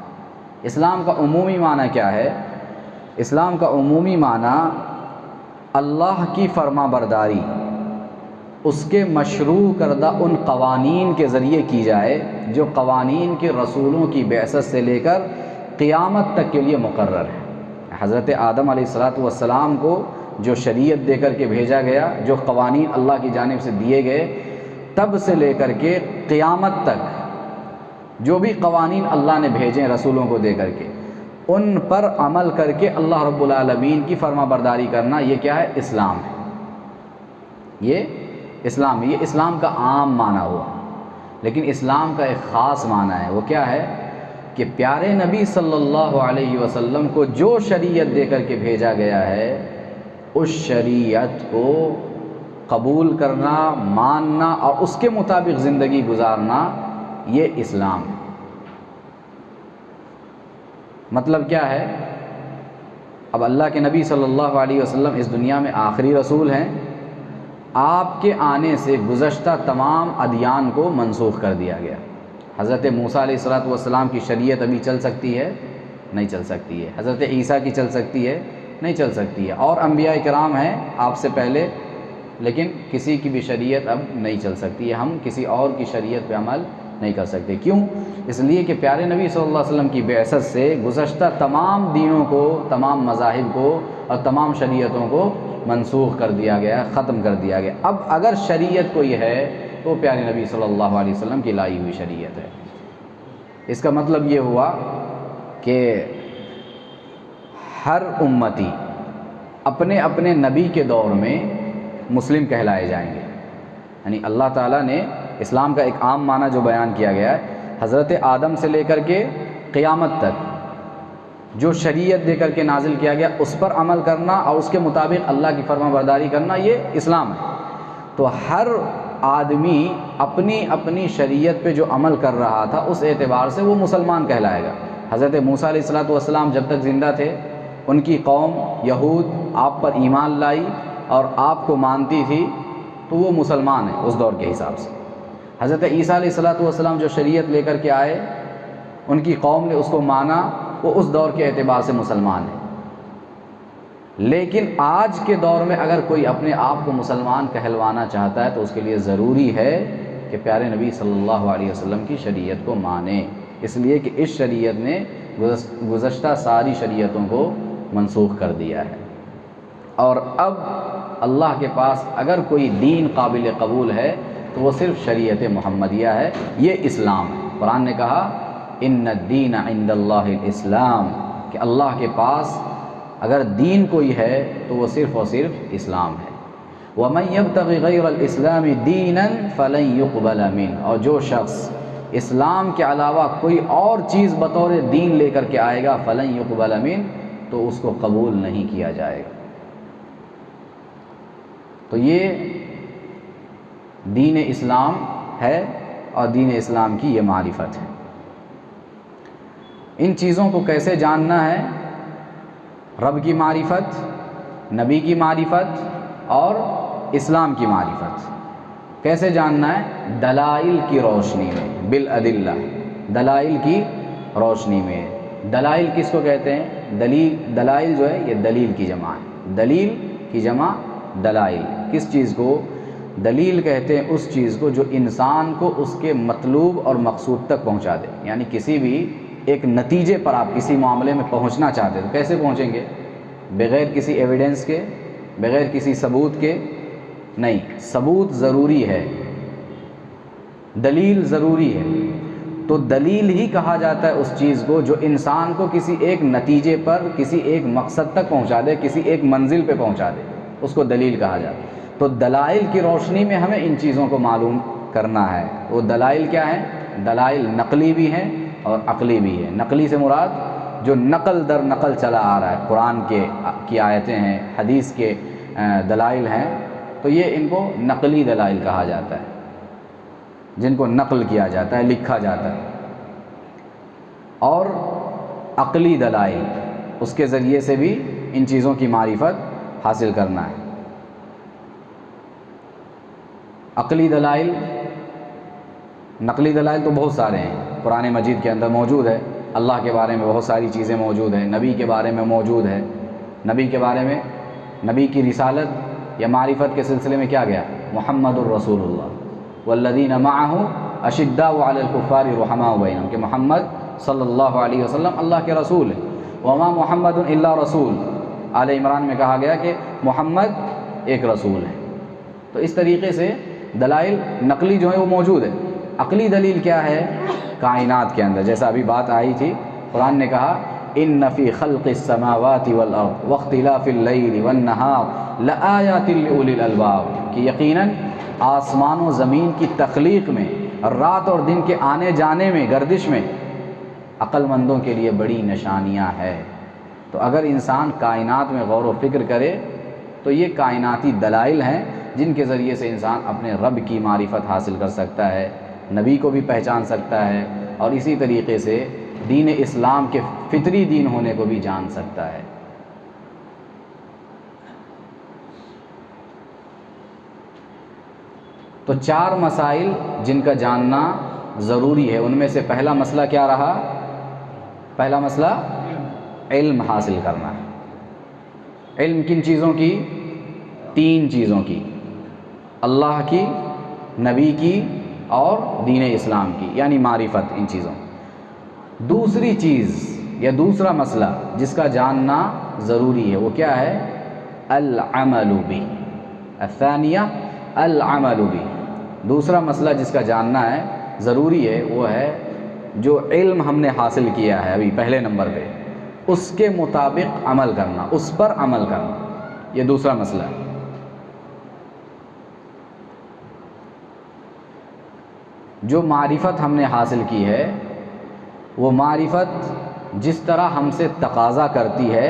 اسلام کا عمومی معنی کیا ہے؟ اسلام کا عمومی معنی اللہ کی فرما برداری، اس کے مشروع کردہ ان قوانین کے ذریعے کی جائے جو قوانین کے رسولوں کی بعثت سے لے کر قیامت تک کے لیے مقرر ہے۔ حضرت آدم علیہ السلام کو جو شریعت دے کر کے بھیجا گیا، جو قوانین اللہ کی جانب سے دیے گئے، تب سے لے کر کے قیامت تک جو بھی قوانین اللہ نے بھیجے رسولوں کو دے کر کے، ان پر عمل کر کے اللہ رب العالمین کی فرما برداری کرنا، یہ کیا ہے؟ اسلام ہے۔ یہ اسلام کا عام معنی ہوا، لیکن اسلام کا ایک خاص معنی ہے۔ وہ کیا ہے؟ کہ پیارے نبی صلی اللہ علیہ وسلم کو جو شریعت دے کر کے بھیجا گیا ہے، اس شریعت کو قبول کرنا، ماننا اور اس کے مطابق زندگی گزارنا، یہ اسلام ہے۔ مطلب کیا ہے؟ اب اللہ کے نبی صلی اللہ علیہ وسلم اس دنیا میں آخری رسول ہیں، آپ کے آنے سے گزشتہ تمام ادیان کو منسوخ کر دیا گیا۔ حضرت موسیٰ علیہ السلام کی شریعت ابھی چل سکتی ہے؟ نہیں چل سکتی ہے۔ حضرت عیسیٰ کی چل سکتی ہے؟ نہیں چل سکتی ہے۔ اور انبیاء کرام ہیں آپ سے پہلے، لیکن کسی کی بھی شریعت اب نہیں چل سکتی ہے، ہم کسی اور کی شریعت پہ عمل نہیں کر سکتے۔ کیوں؟ اس لیے کہ پیارے نبی صلی اللہ علیہ وسلم کی بعثت سے گزشتہ تمام دینوں کو، تمام مذاہب کو اور تمام شریعتوں کو منسوخ کر دیا گیا، ختم کر دیا گیا۔ اب اگر شریعت کوئی ہے تو پیارے نبی صلی اللہ علیہ وسلم کی لائی ہوئی شریعت ہے۔ اس کا مطلب یہ ہوا کہ ہر امتی اپنے اپنے نبی کے دور میں مسلم کہلائے جائیں گے۔ یعنی اللہ تعالیٰ نے اسلام کا ایک عام معنی جو بیان کیا گیا ہے، حضرت آدم سے لے کر کے قیامت تک جو شریعت دے کر کے نازل کیا گیا، اس پر عمل کرنا اور اس کے مطابق اللہ کی فرما برداری کرنا، یہ اسلام ہے۔ تو ہر آدمی اپنی اپنی شریعت پہ جو عمل کر رہا تھا، اس اعتبار سے وہ مسلمان کہلائے گا۔ حضرت موسیٰ علیہ السلام جب تک زندہ تھے، ان کی قوم یہود آپ پر ایمان لائی اور آپ کو مانتی تھی، تو وہ مسلمان ہیں اس دور کے حساب سے۔ حضرت عیسیٰ علیہ السلام جو شریعت لے کر کے آئے، ان کی قوم نے اس کو مانا، وہ اس دور کے اعتبار سے مسلمان ہیں۔ لیکن آج کے دور میں اگر کوئی اپنے آپ کو مسلمان کہلوانا چاہتا ہے تو اس کے لیے ضروری ہے کہ پیارے نبی صلی اللہ علیہ وسلم کی شریعت کو مانے، اس لیے کہ اس شریعت نے گزشتہ ساری شریعتوں کو منسوخ کر دیا ہے۔ اور اب اللہ کے پاس اگر کوئی دین قابل قبول ہے تو وہ صرف شریعت محمدیہ ہے، یہ اسلام ہے۔ قرآن نے کہا ان الدین عند اللہ الاسلام، کہ اللہ کے پاس اگر دین کوئی ہے تو وہ صرف اور صرف اسلام ہے۔ وَمَن يَبْتَغِ غَيْرَ الْإِسْلَامِ دِينًا فَلَن يُقْبَلَ مِنْهُ، اور جو شخص اسلام کے علاوہ کوئی اور چیز بطور دین لے کر کے آئے گا، فَلَن يُقْبَلَ مِنْهُ، تو اس کو قبول نہیں کیا جائے گا۔ تو یہ دین اسلام ہے اور دین اسلام کی یہ معرفت ہے۔ ان چیزوں کو کیسے جاننا ہے؟ رب کی معرفت، نبی کی معرفت اور اسلام کی معرفت کیسے جاننا ہے؟ دلائل کی روشنی میں، بالادلہ، دلائل کی روشنی میں۔ دلائل کس کو کہتے ہیں؟ دلائل جو ہے یہ دلیل کی جمع ہے۔ دلیل کی جمع دلائل۔ کس چیز کو دلیل کہتے ہیں؟ اس چیز کو جو انسان کو اس کے مطلوب اور مقصود تک پہنچا دے۔ یعنی کسی بھی ایک نتیجے پر آپ کسی معاملے میں پہنچنا چاہتے ہیں تو کیسے پہنچیں گے؟ بغیر کسی ایویڈنس کے، بغیر کسی ثبوت کے نہیں۔ ثبوت ضروری ہے، دلیل ضروری ہے۔ تو دلیل ہی کہا جاتا ہے اس چیز کو جو انسان کو کسی ایک نتیجے پر، کسی ایک مقصد تک پہنچا دے، کسی ایک منزل پہ پہنچا دے، اس کو دلیل کہا جاتا ہے۔ تو دلائل کی روشنی میں ہمیں ان چیزوں کو معلوم کرنا ہے۔ وہ دلائل کیا ہیں؟ دلائل نقلی بھی ہیں اور عقلی بھی ہے۔ نقلی سے مراد جو نقل در نقل چلا آ رہا ہے، قرآن کی آیتیں ہیں، حدیث کے دلائل ہیں، تو یہ ان کو نقلی دلائل کہا جاتا ہے، جن کو نقل کیا جاتا ہے، لکھا جاتا ہے۔ اور عقلی دلائل، اس کے ذریعے سے بھی ان چیزوں کی معرفت حاصل کرنا ہے۔ عقلی دلائل، نقلی دلائل تو بہت سارے ہیں، قرآن مجید کے اندر موجود ہے، اللہ کے بارے میں بہت ساری چیزیں موجود ہیں، نبی کے بارے میں موجود ہے، نبی کے بارے میں، نبی کی رسالت یا معرفت کے سلسلے میں کیا گیا؟ محمد الرسول اللہ والذین معہ اشداء علی الکفار رحماء بینہم، کہ محمد صلی اللہ علیہ وسلم اللہ کے رسول ہے۔ وما محمد الا رسول، آل عمران میں کہا گیا کہ محمد ایک رسول ہے۔ تو اس طریقے سے دلائل نقلی جو ہیں وہ موجود ہے۔ عقلی دلیل کیا ہے؟ کائنات کے اندر، جیسا ابھی بات آئی تھی، قرآن نے کہا ان فی خلق السماوات والارض واختلاف اللیل والنہار لآیات لأولی الالباب، کہ یقیناً آسمان و زمین کی تخلیق میں، رات اور دن کے آنے جانے میں، گردش میں، عقل مندوں کے لیے بڑی نشانیاں ہیں۔ تو اگر انسان کائنات میں غور و فکر کرے تو یہ کائناتی دلائل ہیں جن کے ذریعے سے انسان اپنے رب کی معرفت حاصل کر سکتا ہے، نبی کو بھی پہچان سکتا ہے، اور اسی طریقے سے دین اسلام کے فطری دین ہونے کو بھی جان سکتا ہے۔ تو 4 مسائل جن کا جاننا ضروری ہے، ان میں سے پہلا مسئلہ کیا رہا؟ پہلا مسئلہ علم حاصل کرنا ہے۔ علم کن چیزوں کی؟ 3 چیزوں کی، اللہ کی، نبی کی اور دین اسلام کی، یعنی معرفت ان چیزوں۔ دوسری چیز یا دوسرا مسئلہ جس کا جاننا ضروری ہے وہ کیا ہے؟ العمل بہ۔ الثانیہ العمل بہ، دوسرا مسئلہ جس کا جاننا ہے ضروری ہے وہ ہے جو علم ہم نے حاصل کیا ہے ابھی پہلے نمبر پہ، اس کے مطابق عمل کرنا، اس پر عمل کرنا، یہ دوسرا مسئلہ ہے۔ جو معرفت ہم نے حاصل کی ہے وہ معرفت جس طرح ہم سے تقاضا کرتی ہے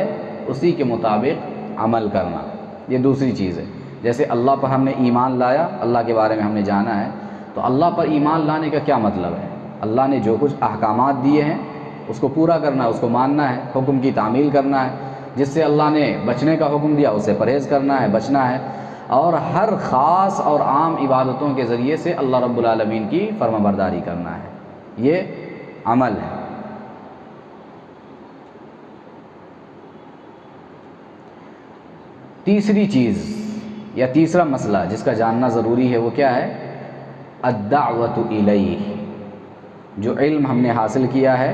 اسی کے مطابق عمل کرنا، یہ دوسری چیز ہے۔ جیسے اللہ پر ہم نے ایمان لایا، اللہ کے بارے میں ہم نے جانا ہے، تو اللہ پر ایمان لانے کا کیا مطلب ہے؟ اللہ نے جو کچھ احکامات دیے ہیں اس کو پورا کرنا ہے، اس کو ماننا ہے، حکم کی تعمیل کرنا ہے، جس سے اللہ نے بچنے کا حکم دیا اس سے پرہیز کرنا ہے، بچنا ہے، اور ہر خاص اور عام عبادتوں کے ذریعے سے اللہ رب العالمین کی فرما برداری کرنا ہے، یہ عمل ہے۔ تیسری چیز یا تیسرا مسئلہ جس کا جاننا ضروری ہے وہ کیا ہے؟ الدعوۃ الیہ، جو علم ہم نے حاصل کیا ہے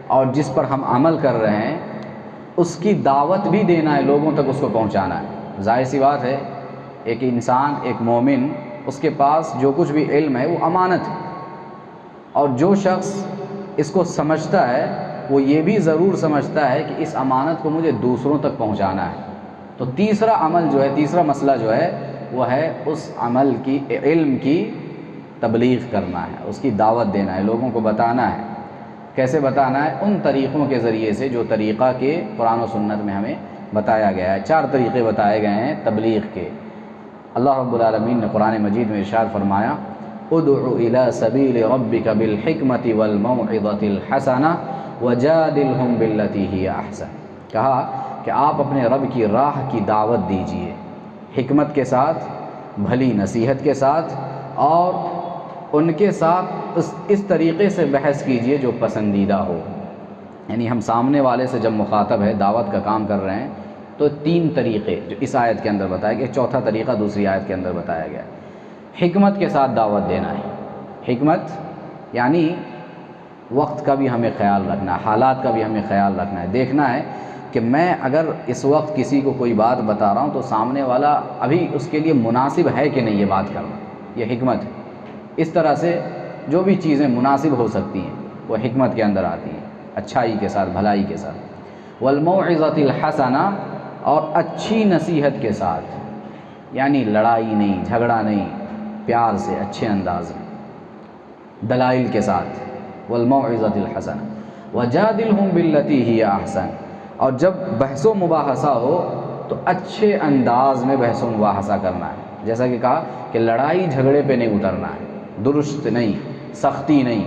اور جس پر ہم عمل کر رہے ہیں اس کی دعوت بھی دینا ہے، لوگوں تک اس کو پہنچانا ہے۔ ظاہر سی بات ہے، ایک انسان، ایک مومن، اس کے پاس جو کچھ بھی علم ہے وہ امانت ہے، اور جو شخص اس کو سمجھتا ہے وہ یہ بھی ضرور سمجھتا ہے کہ اس امانت کو مجھے دوسروں تک پہنچانا ہے۔ تو تیسرا عمل جو ہے، تیسرا مسئلہ جو ہے وہ ہے اس عمل کی، علم کی تبلیغ کرنا ہے، اس کی دعوت دینا ہے، لوگوں کو بتانا ہے۔ کیسے بتانا ہے؟ ان طریقوں کے ذریعے سے جو طریقہ کے قرآن و سنت میں ہمیں بتایا گیا ہے۔ 4 طریقے بتائے گئے ہیں تبلیغ کے۔ اللہ رب العالمین نے قرآن مجید میں ارشاد فرمایا ادع الی سبیل ربک بالحکمۃ والموعظۃ الحسنہ وجادلہم باللتی ہی احسن، کہا کہ آپ اپنے رب کی راہ کی دعوت دیجیے، حکمت کے ساتھ، بھلی نصیحت کے ساتھ، اور ان کے ساتھ اس طریقے سے بحث کیجیے جو پسندیدہ ہو۔ یعنی ہم سامنے والے سے جب مخاطب ہے، دعوت کا کام کر رہے ہیں، تو 3 طریقے جو اس آیت کے اندر بتایا گیا، چوتھا طریقہ دوسری آیت کے اندر بتایا گیا، حکمت کے ساتھ دعوت دینا ہے۔ حکمت یعنی وقت کا بھی ہمیں خیال رکھنا ہے، حالات کا بھی ہمیں خیال رکھنا ہے، دیکھنا ہے کہ میں اگر اس وقت کسی کو کوئی بات بتا رہا ہوں تو سامنے والا ابھی اس کے لیے مناسب ہے کہ نہیں یہ بات کرنا، یہ حکمت ہے۔ اس طرح سے جو بھی چیزیں مناسب ہو سکتی ہیں وہ حکمت کے اندر آتی ہیں، اچھائی کے ساتھ، بھلائی کے ساتھ۔ والموعظۃ الحسنہ، اور اچھی نصیحت کے ساتھ، یعنی لڑائی نہیں، جھگڑا نہیں، پیار سے، اچھے انداز میں، دلائل کے ساتھ، والموعظۃ الحسنہ وجادلہم باللتی ہی احسن، اور جب بحث و مباحثہ ہو تو اچھے انداز میں بحث و مباحثہ کرنا ہے. جیسا کہ کہا کہ لڑائی جھگڑے پہ نہیں اترنا ہے، درست نہیں، سختی نہیں،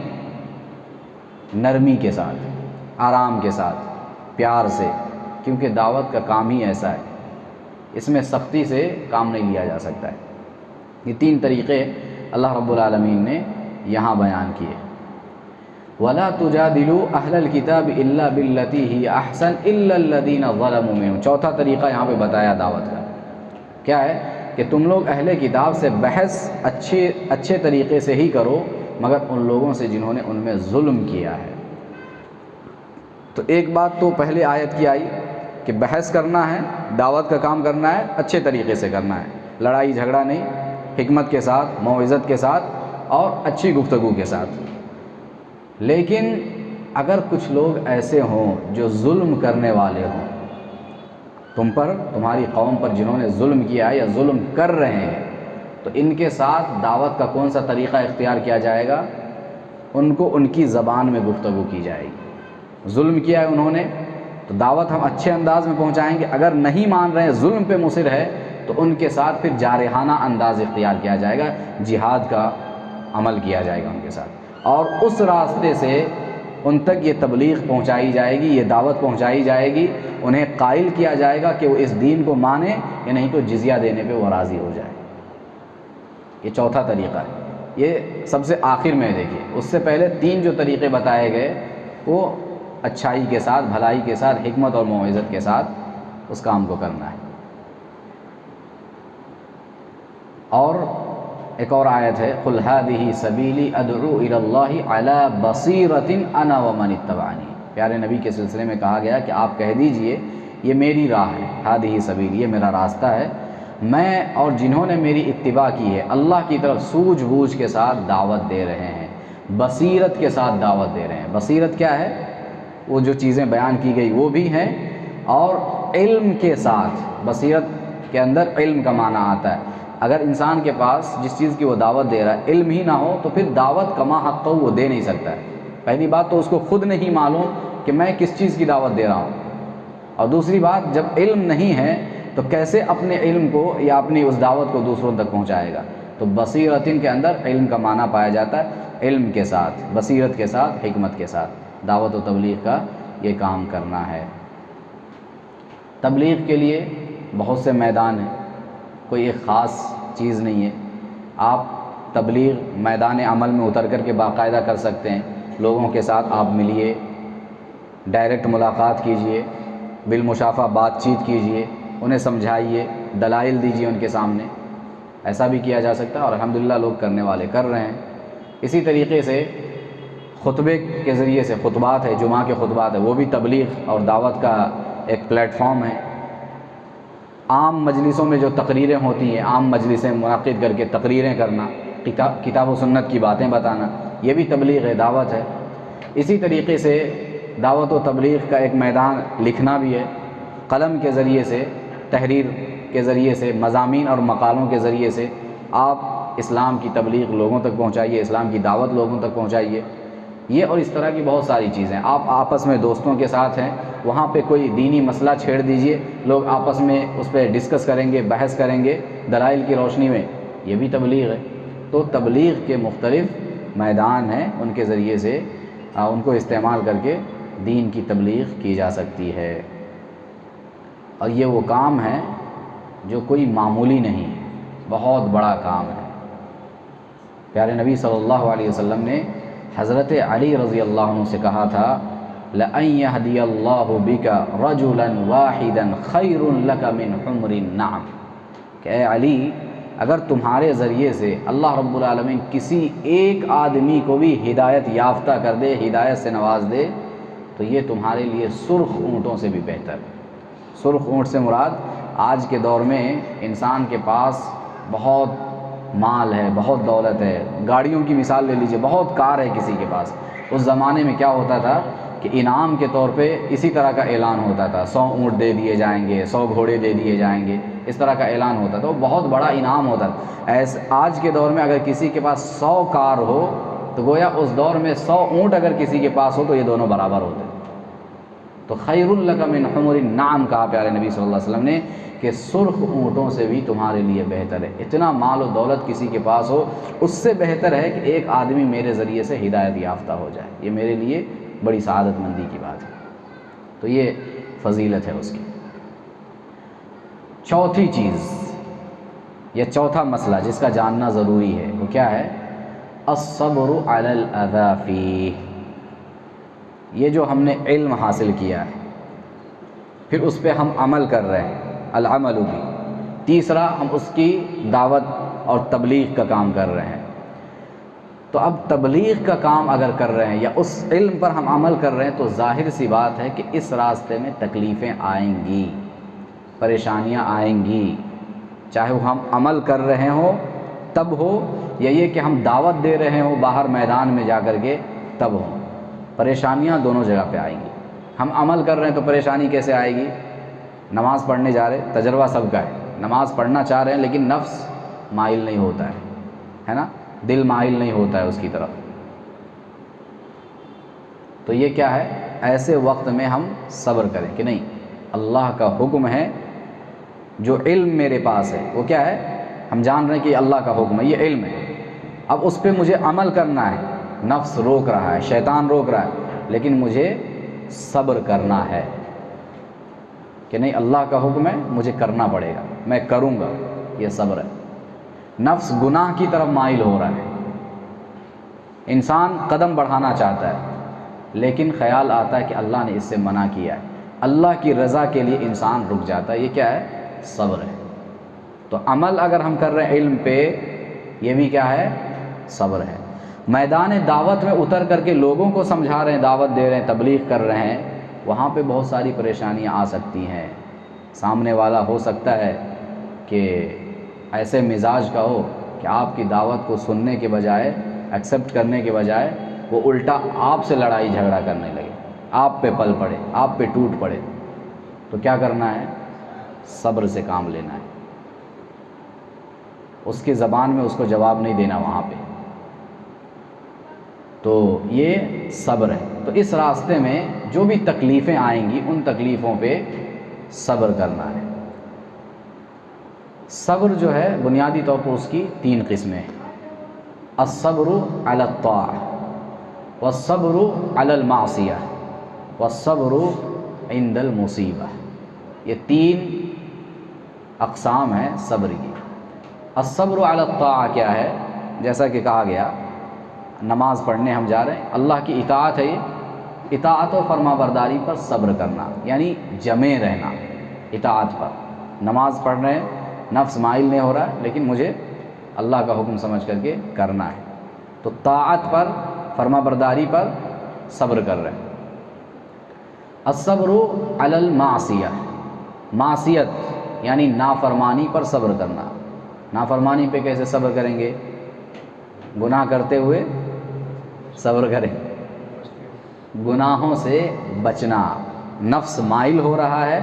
نرمی کے ساتھ، آرام کے ساتھ، پیار سے، کیونکہ دعوت کا کام ہی ایسا ہے، اس میں سختی سے کام نہیں لیا جا سکتا ہے. یہ 3 طریقے اللہ رب العالمین نے یہاں بیان کیے. وَلَا تُجَادِلُوا أَهْلَ الْكِتَابِ إِلَّا بِالَّتِي هِيَ أَحْسَنُ إِلَّا الَّذِينَ ظَلَمُوا مِنْهُمْ. چوتھا طریقہ یہاں پہ بتایا دعوت کا کیا ہے کہ تم لوگ اہل کتاب سے بحث اچھے طریقے سے ہی کرو، مگر ان لوگوں سے جنہوں نے ان میں ظلم کیا ہے. تو ایک بات تو پہلے آیت کی آئی کہ بحث کرنا ہے، دعوت کا کام کرنا ہے، اچھے طریقے سے کرنا ہے، لڑائی جھگڑا نہیں، حکمت کے ساتھ، موعظت کے ساتھ اور اچھی گفتگو کے ساتھ. لیکن اگر کچھ لوگ ایسے ہوں جو ظلم کرنے والے ہوں تم پر، تمہاری قوم پر، جنہوں نے ظلم کیا ہے یا ظلم کر رہے ہیں، تو ان کے ساتھ دعوت کا کون سا طریقہ اختیار کیا جائے گا؟ ان کو ان کی زبان میں گفتگو کی جائے گی. ظلم کیا ہے انہوں نے تو دعوت ہم اچھے انداز میں پہنچائیں گے. اگر نہیں مان رہے ہیں، ظلم پہ مصر ہے، تو ان کے ساتھ پھر جارحانہ انداز اختیار کیا جائے گا، جہاد کا عمل کیا جائے گا ان کے ساتھ، اور اس راستے سے ان تک یہ تبلیغ پہنچائی جائے گی، یہ دعوت پہنچائی جائے گی، انہیں قائل کیا جائے گا کہ وہ اس دین کو مانیں، یا نہیں تو جزیہ دینے پہ وہ راضی ہو جائے. یہ چوتھا طریقہ ہے. یہ سب سے آخر میں دیکھیے، اس سے پہلے 3 جو طریقے بتائے گئے وہ اچھائی کے ساتھ، بھلائی کے ساتھ، حکمت اور موعظت کے ساتھ اس کام کو کرنا ہے. اور ایک اور آیت ہے قُلْ هَٰذِهِ سَبِيلِي أَدْعُو إِلَى اللَّهِ عَلَىٰ بَصِيرَةٍ أَنَا وَمَنِ اتَّبَعَنِي. پیارے نبی کے سلسلے میں کہا گیا کہ آپ کہہ دیجئے یہ میری راہ ہے، هَٰذِهِ سَبِيلِي، یہ میرا راستہ ہے، میں اور جنہوں نے میری اتباع کی ہے اللہ کی طرف سوجھ بوجھ کے ساتھ دعوت دے رہے ہیں، بصیرت کے ساتھ دعوت دے رہے ہیں. بصیرت کیا ہے؟ وہ جو چیزیں بیان کی گئی وہ بھی ہیں، اور علم کے ساتھ. بصیرت کے اندر علم کا معنی آتا ہے. اگر انسان کے پاس جس چیز کی وہ دعوت دے رہا ہے علم ہی نہ ہو تو پھر دعوت کما حق وہ دے نہیں سکتا ہے. پہلی بات تو اس کو خود نہیں معلوم کہ میں کس چیز کی دعوت دے رہا ہوں، اور دوسری بات جب علم نہیں ہے تو کیسے اپنے علم کو یا اپنی اس دعوت کو دوسروں تک پہنچائے گا. تو بصیرتن کے اندر علم کا معنی پایا جاتا ہے. علم کے ساتھ، بصیرت کے ساتھ، حکمت کے ساتھ دعوت و تبلیغ کا یہ کام کرنا ہے. تبلیغ کے لیے بہت سے میدان ہیں، کوئی ایک خاص چیز نہیں ہے. آپ تبلیغ میدان عمل میں اتر کر کے باقاعدہ کر سکتے ہیں. لوگوں کے ساتھ آپ ملیے، ڈائریکٹ ملاقات کیجئے، بالمشافہ بات چیت کیجئے، انہیں سمجھائیے، دلائل دیجئے ان کے سامنے. ایسا بھی کیا جا سکتا ہے، اور الحمدللہ لوگ کرنے والے کر رہے ہیں. اسی طریقے سے خطبے کے ذریعے سے، خطبات ہے، جمعہ کے خطبات ہے، وہ بھی تبلیغ اور دعوت کا ایک پلیٹ فارم ہے. عام مجلسوں میں جو تقریریں ہوتی ہیں، عام مجلسیں منعقد کر کے تقریریں کرنا، کتاب و سنت کی باتیں بتانا، یہ بھی تبلیغ ہے، دعوت ہے. اسی طریقے سے دعوت و تبلیغ کا ایک میدان لکھنا بھی ہے، قلم کے ذریعے سے، تحریر کے ذریعے سے، مضامین اور مقالوں کے ذریعے سے آپ اسلام کی تبلیغ لوگوں تک پہنچائیے، اسلام کی دعوت لوگوں تک پہنچائیے. یہ اور اس طرح کی بہت ساری چیزیں. آپ آپس میں دوستوں کے ساتھ ہیں، وہاں پہ کوئی دینی مسئلہ چھیڑ دیجئے، لوگ آپس میں اس پہ ڈسکس کریں گے، بحث کریں گے دلائل کی روشنی میں، یہ بھی تبلیغ ہے. تو تبلیغ کے مختلف میدان ہیں، ان کے ذریعے سے ان کو استعمال کر کے دین کی تبلیغ کی جا سکتی ہے. اور یہ وہ کام ہے جو کوئی معمولی نہیں، بہت بڑا کام ہے. پیارے نبی صلی اللہ علیہ وسلم نے حضرت علی رضی اللہ عنہ سے کہا تھا لَأَن يَهْدِيَ اللَّهُ بِكَ رَجُلًا وَاحِدًا خَيْرٌ لَكَ مِنْ حُمْرِ النَّعَمِ. کہ اے علی، اگر تمہارے ذریعے سے اللہ رب العالمین کسی ایک آدمی کو بھی ہدایت یافتہ کر دے، ہدایت سے نواز دے، تو یہ تمہارے لیے سرخ اونٹوں سے بھی بہتر. سرخ اونٹ سے مراد آج کے دور میں انسان کے پاس بہت مال ہے، بہت دولت ہے. گاڑیوں کی مثال لے لیجئے، بہت کار ہے کسی کے پاس. اس زمانے میں کیا ہوتا تھا کہ انعام کے طور پہ اسی طرح کا اعلان ہوتا تھا، 100 اونٹ دے دیے جائیں گے، 100 گھوڑے دے دیے جائیں گے، اس طرح کا اعلان ہوتا تھا. وہ بہت بڑا انعام ہوتا تھا. آج کے دور میں اگر کسی کے پاس 100 کار ہو تو گویا اس دور میں 100 اونٹ اگر کسی کے پاس ہو تو یہ دونوں برابر ہوتے. تو خیر لک من حمر النعم کہا پیارے نبی صلی اللہ علیہ وسلم نے کہ سرخ اونٹوں سے بھی تمہارے لیے بہتر ہے. اتنا مال و دولت کسی کے پاس ہو اس سے بہتر ہے کہ ایک آدمی میرے ذریعے سے ہدایت یافتہ ہو جائے. یہ میرے لیے بڑی سعادت مندی کی بات ہے. تو یہ فضیلت ہے اس کی. چوتھی چیز یا چوتھا مسئلہ جس کا جاننا ضروری ہے وہ کیا ہے؟ الصبر علی الاذی فیہ. یہ جو ہم نے علم حاصل کیا ہے پھر اس پہ ہم عمل کر رہے ہیں، العمل بھی. تیسرا ہم اس کی دعوت اور تبلیغ کا کام کر رہے ہیں. تو اب تبلیغ کا کام اگر کر رہے ہیں یا اس علم پر ہم عمل کر رہے ہیں تو ظاہر سی بات ہے کہ اس راستے میں تکلیفیں آئیں گی، پریشانیاں آئیں گی، چاہے وہ ہم عمل کر رہے ہوں تب ہو یا یہ کہ ہم دعوت دے رہے ہوں باہر میدان میں جا کر کے تب ہو. پریشانیاں دونوں جگہ پہ آئیں گی. ہم عمل کر رہے ہیں تو پریشانی کیسے آئے گی؟ نماز پڑھنے جا رہے، تجربہ سب کا ہے، نماز پڑھنا چاہ رہے ہیں لیکن نفس مائل نہیں ہوتا ہے نا، دل مائل نہیں ہوتا ہے اس کی طرف. تو یہ کیا ہے؟ ایسے وقت میں ہم صبر کریں کہ نہیں، اللہ کا حکم ہے، جو علم میرے پاس ہے وہ کیا ہے؟ ہم جان رہے ہیں کہ یہ اللہ کا حکم ہے، یہ علم ہے. اب اس پہ مجھے عمل کرنا ہے. نفس روک رہا ہے، شیطان روک رہا ہے، لیکن مجھے صبر کرنا ہے کہ نہیں اللہ کا حکم ہے، مجھے کرنا پڑے گا، میں کروں گا. یہ صبر ہے. نفس گناہ کی طرف مائل ہو رہا ہے، انسان قدم بڑھانا چاہتا ہے لیکن خیال آتا ہے کہ اللہ نے اس سے منع کیا ہے. اللہ کی رضا کے لیے انسان رک جاتا ہے. یہ کیا ہے؟ صبر ہے. تو عمل اگر ہم کر رہے ہیں علم پہ، یہ بھی کیا ہے؟ صبر ہے. میدان دعوت میں اتر کر کے لوگوں کو سمجھا رہے ہیں، دعوت دے رہے ہیں، تبلیغ کر رہے ہیں، وہاں پہ بہت ساری پریشانیاں آ سکتی ہیں. سامنے والا ہو سکتا ہے کہ ایسے مزاج کا ہو کہ آپ کی دعوت کو سننے کے بجائے، ایکسیپٹ کرنے کے بجائے وہ الٹا آپ سے لڑائی جھگڑا کرنے لگے، آپ پہ پل پڑے، آپ پہ ٹوٹ پڑے. تو کیا کرنا ہے؟ صبر سے کام لینا ہے. اس کی زبان میں اس کو جواب نہیں دینا وہاں پہ. تو یہ صبر ہے. تو اس راستے میں جو بھی تکلیفیں آئیں گی ان تکلیفوں پہ صبر کرنا ہے. صبر جو ہے بنیادی طور پر اس کی 3 قسمیں ہیں. الصبر علی الطاعہ، والصبر علی المعصیہ، والصبر عند المصیبہ. یہ 3 اقسام ہیں صبر کی. الصبر علی الطاعہ کیا ہے؟ جیسا کہ کہا گیا نماز پڑھنے ہم جا رہے ہیں، اللہ کی اطاعت ہے. یہ اطاعت و فرما برداری پر صبر کرنا یعنی جمے رہنا اطاعت پر. نماز پڑھ رہے ہیں، نفس مائل نہیں ہو رہا ہے لیکن مجھے اللہ کا حکم سمجھ کر کے کرنا ہے. تو طاعت پر، فرما برداری پر صبر کر رہے ہیں. الصبر علی المعصیہ، معصیت یعنی نافرمانی پر صبر کرنا. نافرمانی پہ کیسے صبر کریں گے؟ گناہ کرتے ہوئے صبر کریں. گناہوں سے بچنا. نفس مائل ہو رہا ہے،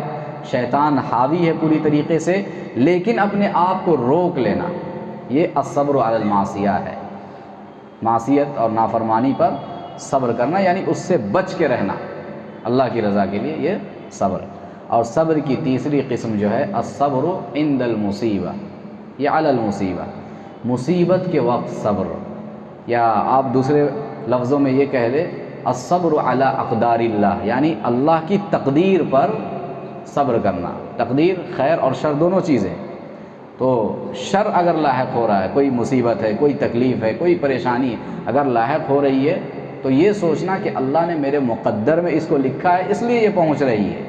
شیطان حاوی ہے پوری طریقے سے، لیکن اپنے آپ کو روک لینا، یہ الصبر علی المعصیہ ہے. معصیت اور نافرمانی پر صبر کرنا یعنی اس سے بچ کے رہنا اللہ کی رضا کے لیے، یہ صبر. اور صبر کی تیسری قسم جو ہے الصبر عند المصیبہ، یہ علی المصیبہ، مصیبت کے وقت صبر. یا آپ دوسرے لفظوں میں یہ کہہ لیں الصبر علی اقدار اللہ، یعنی اللہ کی تقدیر پر صبر کرنا. تقدیر خیر اور شر دونوں چیزیں. تو شر اگر لاحق ہو رہا ہے، کوئی مصیبت ہے، کوئی تکلیف ہے، کوئی پریشانی اگر لاحق ہو رہی ہے تو یہ سوچنا کہ اللہ نے میرے مقدر میں اس کو لکھا ہے اس لیے یہ پہنچ رہی ہے،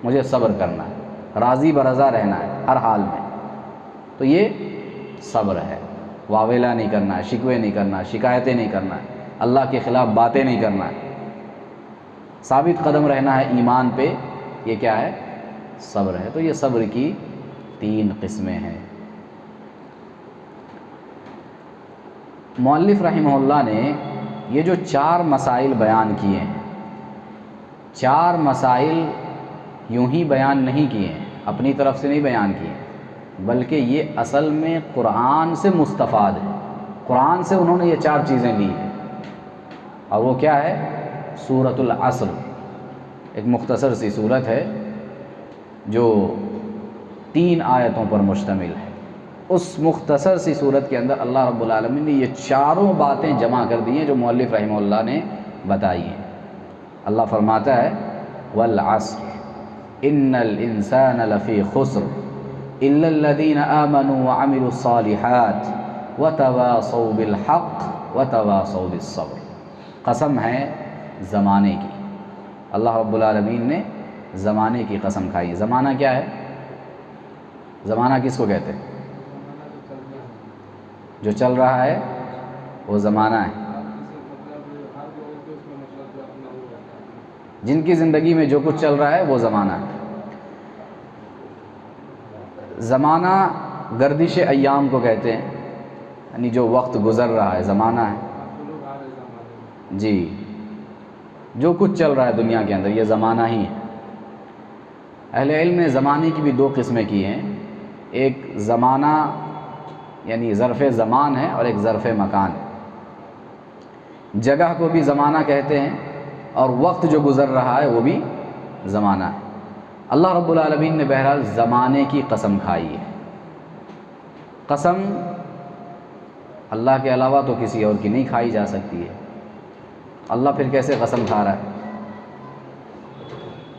مجھے صبر کرنا ہے، راضی برضا رہنا ہے ہر حال میں. تو یہ صبر ہے. واویلا نہیں کرنا ہے، شکوے نہیں کرنا ہے، شکایتیں نہیں کرنا ہے، اللہ کے خلاف باتیں نہیں کرنا ہے، ثابت قدم رہنا ہے ایمان پہ. یہ کیا ہے؟ صبر ہے. تو یہ صبر کی 3 قسمیں ہیں. مؤلف رحمہ اللہ نے یہ جو 4 مسائل بیان کیے ہیں، 4 مسائل یوں ہی بیان نہیں کیے ہیں، اپنی طرف سے نہیں بیان کیے، بلکہ یہ اصل میں قرآن سے مستفاد ہے. قرآن سے انہوں نے یہ 4 چیزیں لی ہیں. اور وہ کیا ہے؟ سورۃ العصر، ایک مختصر سی صورت ہے جو 3 آیتوں پر مشتمل ہے۔ اس مختصر سی صورت کے اندر اللہ رب العالمین نے یہ چاروں باتیں جمع کر دی ہیں جو مؤلف رحمہ اللہ نے بتائی ہیں۔ اللہ فرماتا ہے والعصر ان الانسان لفی خسر الا الذین آمنوا وعملوا الصالحات وتواصوا بالحق وتواصوا بالصبر۔ قسم ہے زمانے کی، اللہ رب العالمین نے زمانے کی قسم کھائی۔ زمانہ کیا ہے؟ زمانہ کس کو کہتے ہیں؟ جو چل رہا ہے وہ زمانہ ہے۔ جن کی زندگی میں جو کچھ چل رہا ہے وہ زمانہ ہے۔ زمانہ گردش ایام کو کہتے ہیں، یعنی جو وقت گزر رہا ہے زمانہ ہے۔ جی، جو کچھ چل رہا ہے دنیا کے اندر یہ زمانہ ہی ہے۔ اہل علم نے زمانے کی بھی 2 قسمیں کی ہیں، ایک زمانہ یعنی ظرف زمان ہے اور ایک ظرف مکان ہے۔ جگہ کو بھی زمانہ کہتے ہیں اور وقت جو گزر رہا ہے وہ بھی زمانہ ہے۔ اللہ رب العالمین نے بہرحال زمانے کی قسم کھائی ہے۔ قسم اللہ کے علاوہ تو کسی اور کی نہیں کھائی جا سکتی ہے۔ اللہ پھر کیسے قسم کھا رہا ہے؟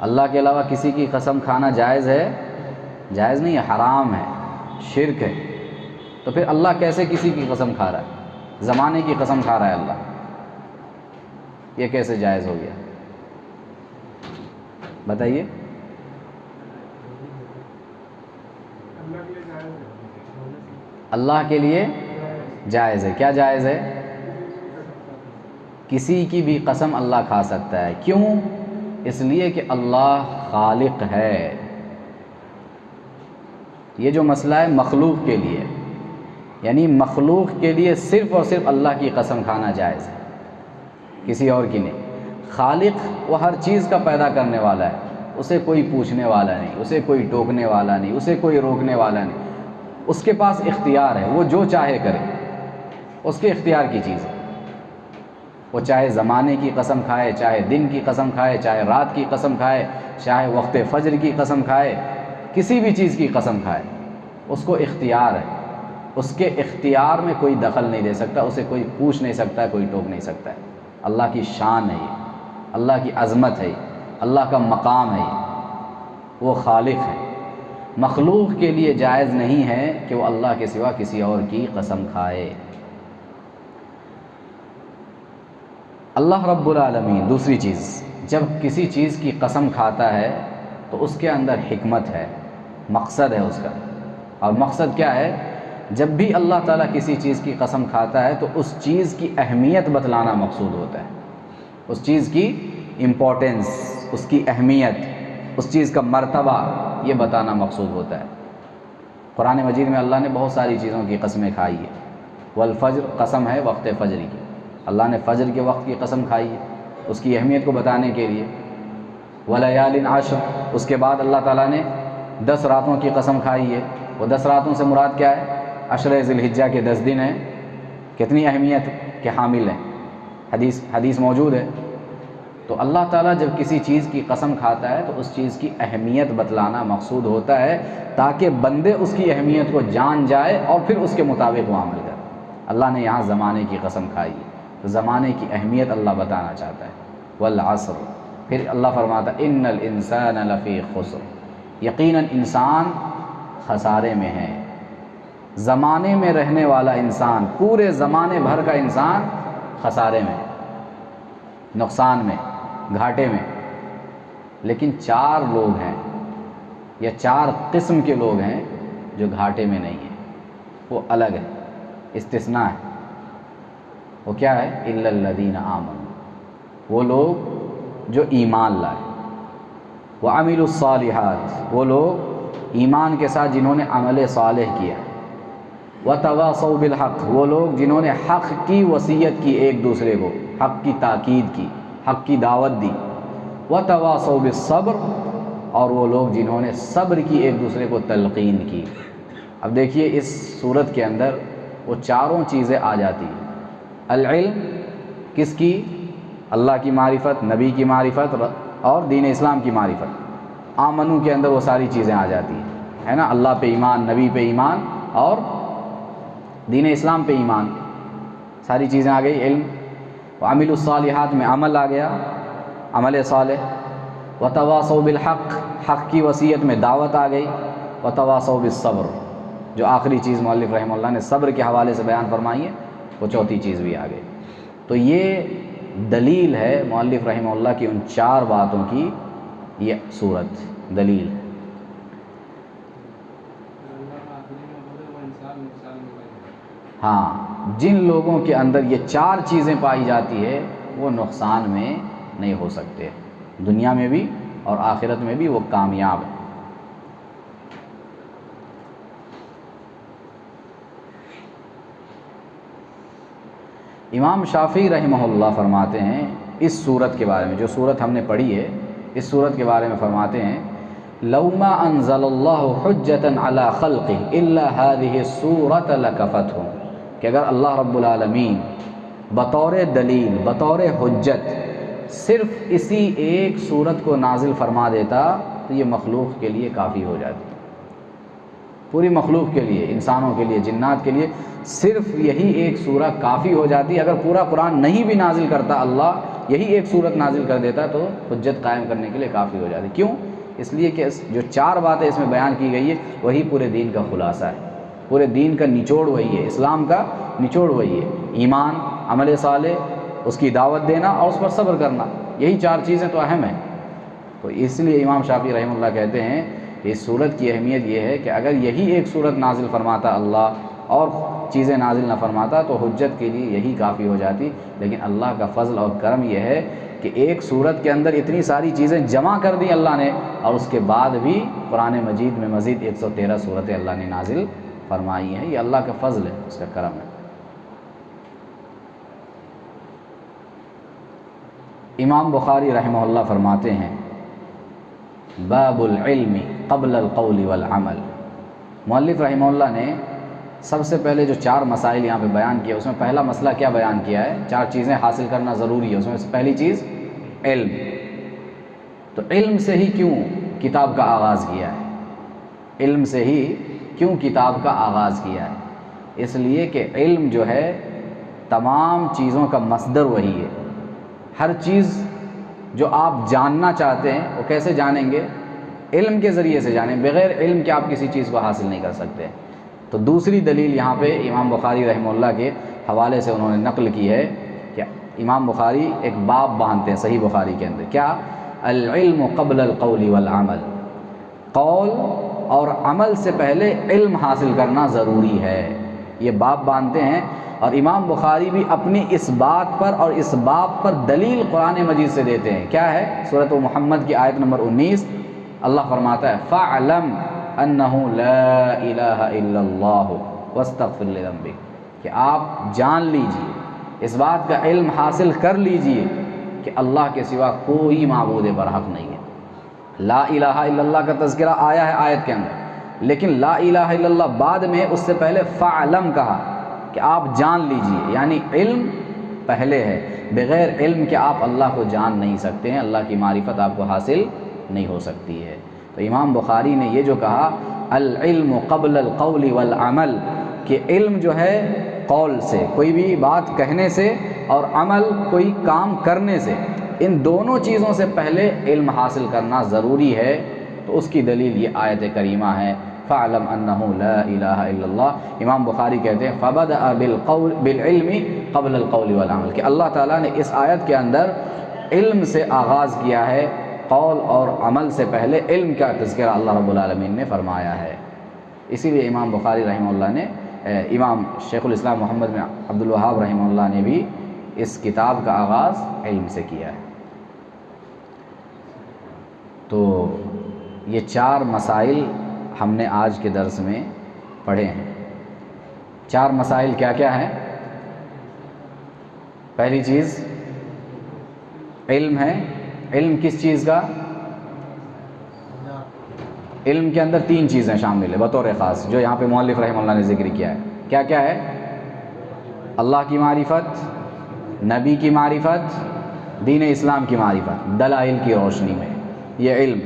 اللہ کے علاوہ کسی کی قسم کھانا جائز ہے؟ جائز نہیں ہے، حرام ہے، شرک ہے۔ تو پھر اللہ کیسے کسی کی قسم کھا رہا ہے؟ زمانے کی قسم کھا رہا ہے اللہ، یہ کیسے جائز ہو گیا؟ بتائیے۔ اللہ کے لیے جائز ہے۔ کیا جائز ہے؟ کسی کی بھی قسم اللہ کھا سکتا ہے۔ کیوں؟ اس لیے کہ اللہ خالق ہے۔ یہ جو مسئلہ ہے مخلوق کے لیے، یعنی مخلوق کے لیے صرف اور صرف اللہ کی قسم کھانا جائز ہے، کسی اور کی نہیں۔ خالق وہ ہر چیز کا پیدا کرنے والا ہے، اسے کوئی پوچھنے والا نہیں، اسے کوئی ٹوکنے والا نہیں، اسے کوئی روکنے والا نہیں۔ اس کے پاس اختیار ہے، وہ جو چاہے کرے، اس کے اختیار کی چیز ہے۔ وہ چاہے زمانے کی قسم کھائے، چاہے دن کی قسم کھائے، چاہے رات کی قسم کھائے، چاہے وقت فجر کی قسم کھائے، کسی بھی چیز کی قسم کھائے، اس کو اختیار ہے۔ اس کے اختیار میں کوئی دخل نہیں دے سکتا، اسے کوئی پوچھ نہیں سکتا ہے، کوئی ٹوک نہیں سکتا ہے۔ اللہ کی شان ہے یہ، اللہ کی عظمت ہے یہ، اللہ کا مقام ہے یہ، وہ خالق ہے۔ مخلوق کے لیے جائز نہیں ہے کہ وہ اللہ کے سوا کسی اور کی قسم کھائے۔ اللہ رب العالمین دوسری چیز، جب کسی چیز کی قسم کھاتا ہے تو اس کے اندر حکمت ہے، مقصد ہے اس کا۔ اور مقصد کیا ہے؟ جب بھی اللہ تعالیٰ کسی چیز کی قسم کھاتا ہے تو اس چیز کی اہمیت بتلانا مقصود ہوتا ہے، اس چیز کی امپورٹنس، اس کی اہمیت، اس چیز کا مرتبہ یہ بتانا مقصود ہوتا ہے۔ قرآن مجید میں اللہ نے بہت ساری چیزوں کی قسمیں کھائی ہے۔ والفجر قسم ہے وقت فجر کی، اللہ نے فجر کے وقت کی قسم کھائی ہے اس کی اہمیت کو بتانے کے لیے۔ ولیال عشر، اس کے بعد اللہ تعالیٰ نے 10 راتوں کی قسم کھائی ہے۔ وہ 10 راتوں سے مراد کیا ہے؟ عشر ذی الحجہ کے 10 دن ہیں، کتنی اہمیت کے حامل ہیں، حدیث موجود ہے۔ تو اللہ تعالیٰ جب کسی چیز کی قسم کھاتا ہے تو اس چیز کی اہمیت بتلانا مقصود ہوتا ہے تاکہ بندے اس کی اہمیت کو جان جائے اور پھر اس کے مطابق وہ عمل کرے۔ اللہ نے یہاں زمانے کی قسم کھائی ہے تو زمانے کی اہمیت اللہ بتانا چاہتا ہے۔ والعصر، پھر اللہ فرماتا ہے ان الانسان لفی خسر، یقیناً انسان خسارے میں ہے۔ زمانے میں رہنے والا انسان، پورے زمانے بھر کا انسان خسارے میں، نقصان میں، گھاٹے میں۔ لیکن 4 لوگ ہیں یا 4 قسم کے لوگ ہیں جو گھاٹے میں نہیں ہیں، وہ الگ ہے، استثناء ہے۔ وہ کیا ہے؟ الا الذین آمنوا، وہ لوگ جو ایمان لائے، وعملوا الصالحات، وہ لوگ ایمان کے ساتھ جنہوں نے عمل صالح کیا، وتواصوا بالحق، وہ لوگ جنہوں نے حق کی وصیت کی، ایک دوسرے کو حق کی تاکید کی، حق کی دعوت دی، وتواصوا بالصبر، اور وہ لوگ جنہوں نے صبر کی، ایک دوسرے کو تلقین کی۔ اب دیکھیے اس صورت کے اندر وہ چاروں چیزیں آ جاتی ہیں۔ العلم کس کی؟ اللہ کی معرفت، نبی کی معرفت اور دین اسلام کی معرفت۔ آمنو کے اندر وہ ساری چیزیں آ جاتی ہیں، ہے نا، اللہ پہ ایمان، نبی پہ ایمان اور دین اسلام پہ ایمان، ساری چیزیں آ گئی۔ علم، وعملوا الصالحات میں عمل آ گیا، عمل صالح۔ وتواصوا بالحق، حق کی وصیت میں دعوت آ گئی۔ وتواصوا بالصبر، جو آخری چیز مؤلف رحمہ اللہ نے صبر کے حوالے سے بیان فرمائی ہے، وہ چوتھی چیز بھی آ گئی۔ تو یہ دلیل ہے مؤلف رحمہ اللہ کی ان 4 باتوں کی، یہ صورت دلیل ہے۔ ہاں، جن لوگوں کے اندر یہ 4 چیزیں پائی جاتی ہے وہ نقصان میں نہیں ہو سکتے، دنیا میں بھی اور آخرت میں بھی وہ کامیاب ہیں۔ امام شافعی رحمہ اللہ فرماتے ہیں اس صورت کے بارے میں، جو صورت ہم نے پڑھی ہے، اس صورت کے بارے میں فرماتے ہیں لَوْ مَا أَنزَلَ اللَّهُ حُجَّةً عَلَى خَلْقِهِ إِلَّا هَذِهِ السُّورَةَ لَكَفَتْهُمْ، کہ اگر اللہ رب العالمین بطور دلیل، بطور حجت صرف اسی ایک صورت کو نازل فرما دیتا تو یہ مخلوق کے لیے کافی ہو جاتی، پوری مخلوق کے لیے، انسانوں کے لیے، جنات کے لیے صرف یہی ایک سورہ کافی ہو جاتی۔ اگر پورا قرآن نہیں بھی نازل کرتا، اللہ یہی ایک سورت نازل کر دیتا تو حجت قائم کرنے کے لیے کافی ہو جاتی۔ کیوں؟ اس لیے کہ جو 4 باتیں اس میں بیان کی گئی ہے وہی پورے دین کا خلاصہ ہے، پورے دین کا نچوڑ وہی ہے، اسلام کا نچوڑ وہی ہے، ایمان، عمل صالح، اس کی دعوت دینا اور اس پر صبر کرنا، یہی 4 چیزیں تو اہم ہیں۔ تو اس لیے امام شافعی رحمہ اللہ کہتے ہیں کہ اس صورت کی اہمیت یہ ہے کہ اگر یہی ایک صورت نازل فرماتا اللہ اور چیزیں نازل نہ فرماتا تو حجت کے لیے یہی کافی ہو جاتی، لیکن اللہ کا فضل اور کرم یہ ہے کہ ایک صورت کے اندر اتنی ساری چیزیں جمع کر دی اللہ نے، اور اس کے بعد بھی قرآن مجید میں مزید 113 صورتیں اللہ نے نازل فرمائی ہیں۔ یہ اللہ کا فضل ہے، اس کا کرم ہے۔ امام بخاری رحمہ اللہ فرماتے ہیں باب العلم قبل القول والعمل۔ مؤلف رحمہ اللہ نے سب سے پہلے جو 4 مسائل یہاں پہ بیان کیا، اس میں پہلا مسئلہ کیا بیان کیا ہے؟ 4 چیزیں حاصل کرنا ضروری ہے، اس میں سے پہلی چیز علم۔ تو علم سے ہی کیوں کتاب کا آغاز کیا ہے؟ علم سے ہی کیوں کتاب کا آغاز کیا ہے؟ اس لیے کہ علم جو ہے تمام چیزوں کا مصدر وہی ہے۔ ہر چیز جو آپ جاننا چاہتے ہیں وہ کیسے جانیں گے؟ علم کے ذریعے سے جانیں، بغیر علم کے آپ کسی چیز کو حاصل نہیں کر سکتے۔ تو دوسری دلیل یہاں پہ امام بخاری رحمہ اللہ کے حوالے سے انہوں نے نقل کی ہے کہ امام بخاری ایک باب باندھتے ہیں صحیح بخاری کے اندر، کیا؟ العلم قبل القول والعمل، قول اور عمل سے پہلے علم حاصل کرنا ضروری ہے، یہ باب باندھتے ہیں۔ اور امام بخاری بھی اپنی اس بات پر اور اس باب پر دلیل قرآن مجید سے دیتے ہیں، کیا ہے؟ سورۃ محمد کی آیت نمبر 19، اللہ فرماتا ہے فَاعْلَمْ أَنَّهُ لَا إِلَٰهَ إِلَّا اللَّهُ وَاسْتَغْفِرْ لِذَنبِكَ، کہ آپ جان لیجئے، اس بات کا علم حاصل کر لیجئے کہ اللہ کے سوا کوئی معبود برحق نہیں ہے۔ لا الہ الا اللہ کا تذکرہ آیا ہے آیت کے اندر، لیکن لا الہ الا اللہ بعد میں اس سے پہلے فَاعْلَمْ کہا کہ آپ جان لیجئے، یعنی علم پہلے ہے، بغیر علم کے آپ اللہ کو جان نہیں سکتے ہیں، اللہ کی معرفت آپ کو حاصل نہیں ہو سکتی ہے۔ تو امام بخاری نے یہ جو کہا العلم قبل القول والعمل، کہ علم جو ہے قول سے، کوئی بھی بات کہنے سے، اور عمل کوئی کام کرنے سے، ان دونوں چیزوں سے پہلے علم حاصل کرنا ضروری ہے، تو اس کی دلیل یہ آیت کریمہ ہے فَاعْلَمْ أَنَّهُ لَا إِلَٰهَ إِلَّا اللَّهُ۔ امام بخاری کہتے ہیں فَبَدَأَ بِالْعِلْمِ قبل القول والعمل، کہ اللہ تعالیٰ نے اس آیت کے اندر علم سے آغاز کیا ہے، قول اور عمل سے پہلے علم کا تذکرہ اللہ رب العالمین نے فرمایا ہے۔ اسی لیے امام بخاری رحمہ اللہ نے، امام شیخ الاسلام محمد بن عبد الوہاب رحمہ اللہ نے بھی اس کتاب کا آغاز علم سے کیا ہے۔ تو یہ 4 مسائل ہم نے آج کے درس میں پڑھے ہیں۔ 4 مسائل کیا کیا ہیں؟ پہلی چیز علم ہے۔ علم کس چیز کا؟ علم کے اندر 3 چیزیں شامل ہیں بطور خاص، جو یہاں پہ مؤلف رحمہ اللہ نے ذکر کیا ہے۔ کیا کیا ہے؟ اللہ کی معرفت، نبی کی معرفت دین اسلام کی معرفت دلائل کی روشنی میں، یہ علم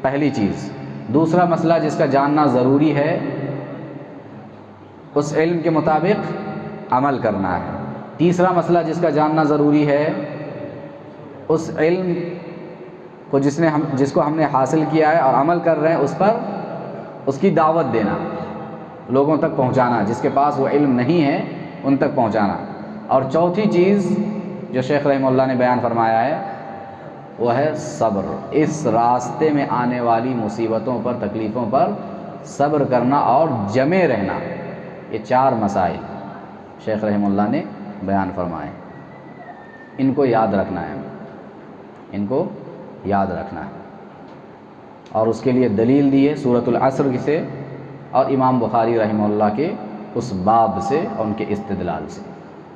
پہلی چیز۔ دوسرا مسئلہ جس کا جاننا ضروری ہے، اس علم کے مطابق عمل کرنا ہے۔ تیسرا مسئلہ جس کا جاننا ضروری ہے، اس علم کو جس کو ہم نے حاصل کیا ہے اور عمل کر رہے ہیں اس پر اس کی دعوت دینا، لوگوں تک پہنچانا، جس کے پاس وہ علم نہیں ہے ان تک پہنچانا۔ اور چوتھی چیز جو شیخ رحمہ اللہ نے بیان فرمایا ہے وہ ہے صبر، اس راستے میں آنے والی مصیبتوں پر، تکلیفوں پر صبر کرنا اور جمے رہنا۔ یہ 4 مسائل شیخ رحمہ اللہ نے بیان فرمائے، ان کو یاد رکھنا ہے، ان کو یاد رکھنا ہے۔ اور اس کے لیے دلیل دی ہے سورۃ العصر سے اور امام بخاری رحمہ اللہ کے اس باب سے اور ان کے استدلال سے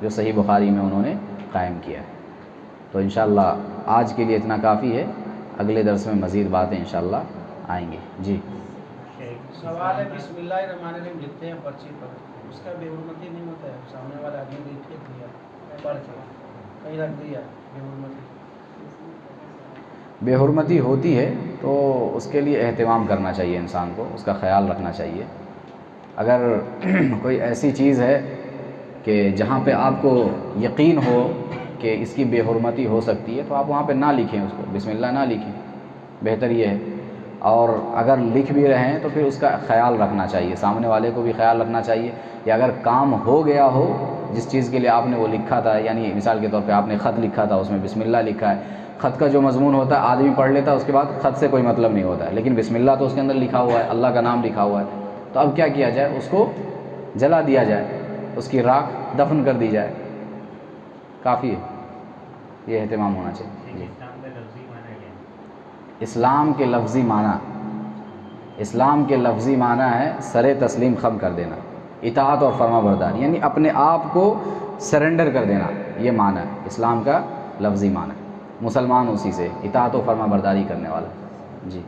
جو صحیح بخاری میں انہوں نے قائم کیا ہے۔ تو انشاءاللہ آج کے لیے اتنا کافی ہے، اگلے درس میں مزید باتیں انشاءاللہ آئیں گے۔ جی سوال ہے، بسم اللہ الرحمن الرحیم لکھتے ہیں پرچی پر، اس کا بے حرمتی نہیں ہوتا ہے؟ سامنے والا آدمی نے لکھ دیا پڑھ کے کہیں رکھ دیا، بے حرمتی؟ بے حرمتی ہوتی ہے تو اس کے لیے اہتمام کرنا چاہیے انسان کو، اس کا خیال رکھنا چاہیے۔ اگر کوئی ایسی چیز ہے کہ جہاں پہ آپ کو یقین ہو کہ اس کی بے حرمتی ہو سکتی ہے تو آپ وہاں پہ نہ لکھیں، اس کو بسم اللہ نہ لکھیں، بہتر یہ ہے۔ اور اگر لکھ بھی رہے ہیں تو پھر اس کا خیال رکھنا چاہیے، سامنے والے کو بھی خیال رکھنا چاہیے، یا اگر کام ہو گیا ہو جس چیز کے لیے آپ نے وہ لکھا تھا، یعنی مثال کے طور پہ آپ نے خط لکھا تھا، اس میں بسم اللہ لکھا ہے، خط کا جو مضمون ہوتا ہے آدمی پڑھ لیتا ہے، اس کے بعد خط سے کوئی مطلب نہیں ہوتا ہے، لیکن بسم اللہ تو اس کے اندر لکھا ہوا ہے، اللہ کا نام لکھا ہوا ہے، تو اب کیا کیا جائے؟ اس کو جلا دیا جائے، اس کی راکھ دفن کر دی جائے، کافی ہے، یہ اہتمام ہونا چاہیے۔ جی اسلام کے لفظی معنی، اسلام کے لفظی معنی ہے سر تسلیم خم کر دینا، اطاعت اور فرما برداری، یعنی اپنے آپ کو سرنڈر کر دینا، یہ معنی ہے اسلام کا لفظی معنی۔ مسلمان اسی سے اطاعت و فرما برداری کرنے والا۔ جی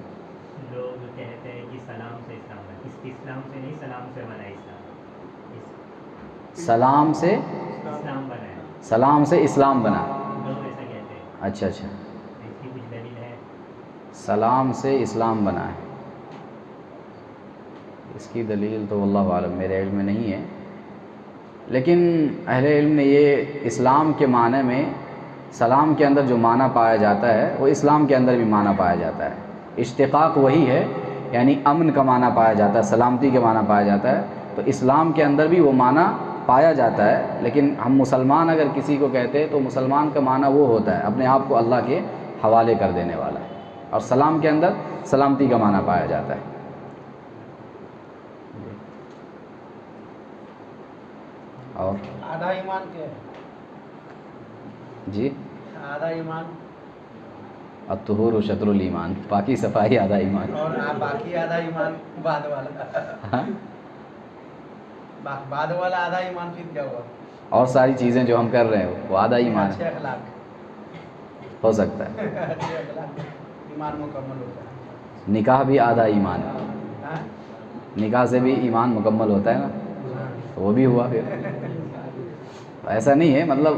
لوگ کہتے ہیں کہ سلام سے اسلام بنا، اسلام سے نہیں، سلام سے بنا اسلام، سلام سے اسلام بنا ہے، سلام سے اسلام بنا، لوگ ایسا کہتے ہیں، اچھا اچھا، اس کی کچھ دلیل ہے؟ سلام سے اسلام بنا ہے، اس کی دلیل تو واللہ عالم میرے علم میں نہیں ہے، لیکن اہل علم نے یہ اسلام کے معنی میں سلام کے اندر جو معنی پایا جاتا ہے وہ اسلام کے اندر بھی معنی پایا جاتا ہے، اشتقاق وہی ہے، یعنی امن کا معنی پایا جاتا ہے، سلامتی کے معنی پایا جاتا ہے، تو اسلام کے اندر بھی وہ معنی پایا جاتا ہے، لیکن ہم مسلمان اگر کسی کو کہتے ہیں تو مسلمان کا معنی وہ ہوتا ہے اپنے آپ کو اللہ کے حوالے کر دینے والا، اور سلام کے اندر سلامتی کا معنی پایا جاتا ہے۔ اور آدھا ایمان کیا ہے؟ جی آدھا ایمان الطہور شطر الایمان، پاکی صفائی آدھا ایمان۔ اور باقی آدھا ایمان بعد والا، ہاں، بعد والا آدھا ایمان پھر کیا ہوا؟ اور ساری چیزیں جو ہم کر رہے ہیں وہ آدھا ایمان اچھے اخلاق، ہو سکتا ہے، اچھے اخلاق ایمان مکمل ہوتا ہے۔ نکاح بھی آدھا ایمان ہے، ہاں؟ نکاح سے بھی ایمان مکمل ہوتا ہے نا، تو وہ بھی ہوا پھر۔ ایسا نہیں ہے، مطلب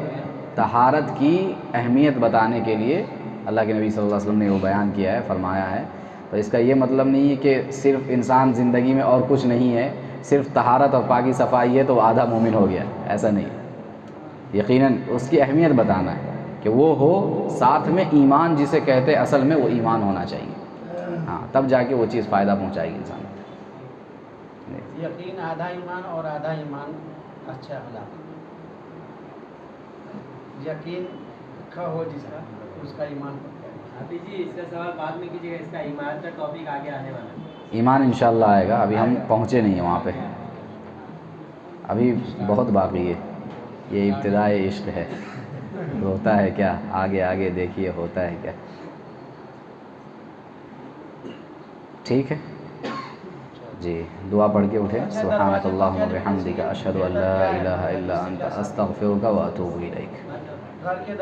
طہارت کی اہمیت بتانے کے لیے اللہ کے نبی صلی اللہ علیہ وسلم نے وہ بیان کیا ہے، فرمایا ہے، تو اس کا یہ مطلب نہیں ہے کہ صرف انسان زندگی میں اور کچھ نہیں ہے، صرف طہارت اور پاکی صفائی ہے تو وہ آدھا مومن ہو گیا، ایسا نہیں ہے، یقیناً اس کی اہمیت بتانا ہے کہ وہ ہو، ساتھ میں ایمان جسے کہتے اصل میں وہ ایمان ہونا چاہیے، ہاں تب جا کے وہ چیز فائدہ پہنچائے گی انسان کو۔ یقین آدھا ایمان اور آدھا ایمان اچھا اخلاق، یقین کا ہو جس کا اس کا ایمان پکا ہے۔ ابھی جی اس کا سوال بعد میں کیجیے گا، اس کا ایمان کا ٹاپک آگے آنے والا ہے۔ ایمان انشاءاللہ آئے گا، ابھی ہم پہنچے نہیں ہیں وہاں پہ، ابھی بہت باقی ہے، یہ ابتدائے عشق ہے، ہوتا ہے کیا آگے آگے دیکھیے ہوتا ہے کیا۔ ٹھیک ہے جی، دعا پڑھ کے اٹھے، سبحانک اللہم و بحمدک، اشہد ان لا الہ الا انت، استغفرک و اتوب الیک۔ گھر کے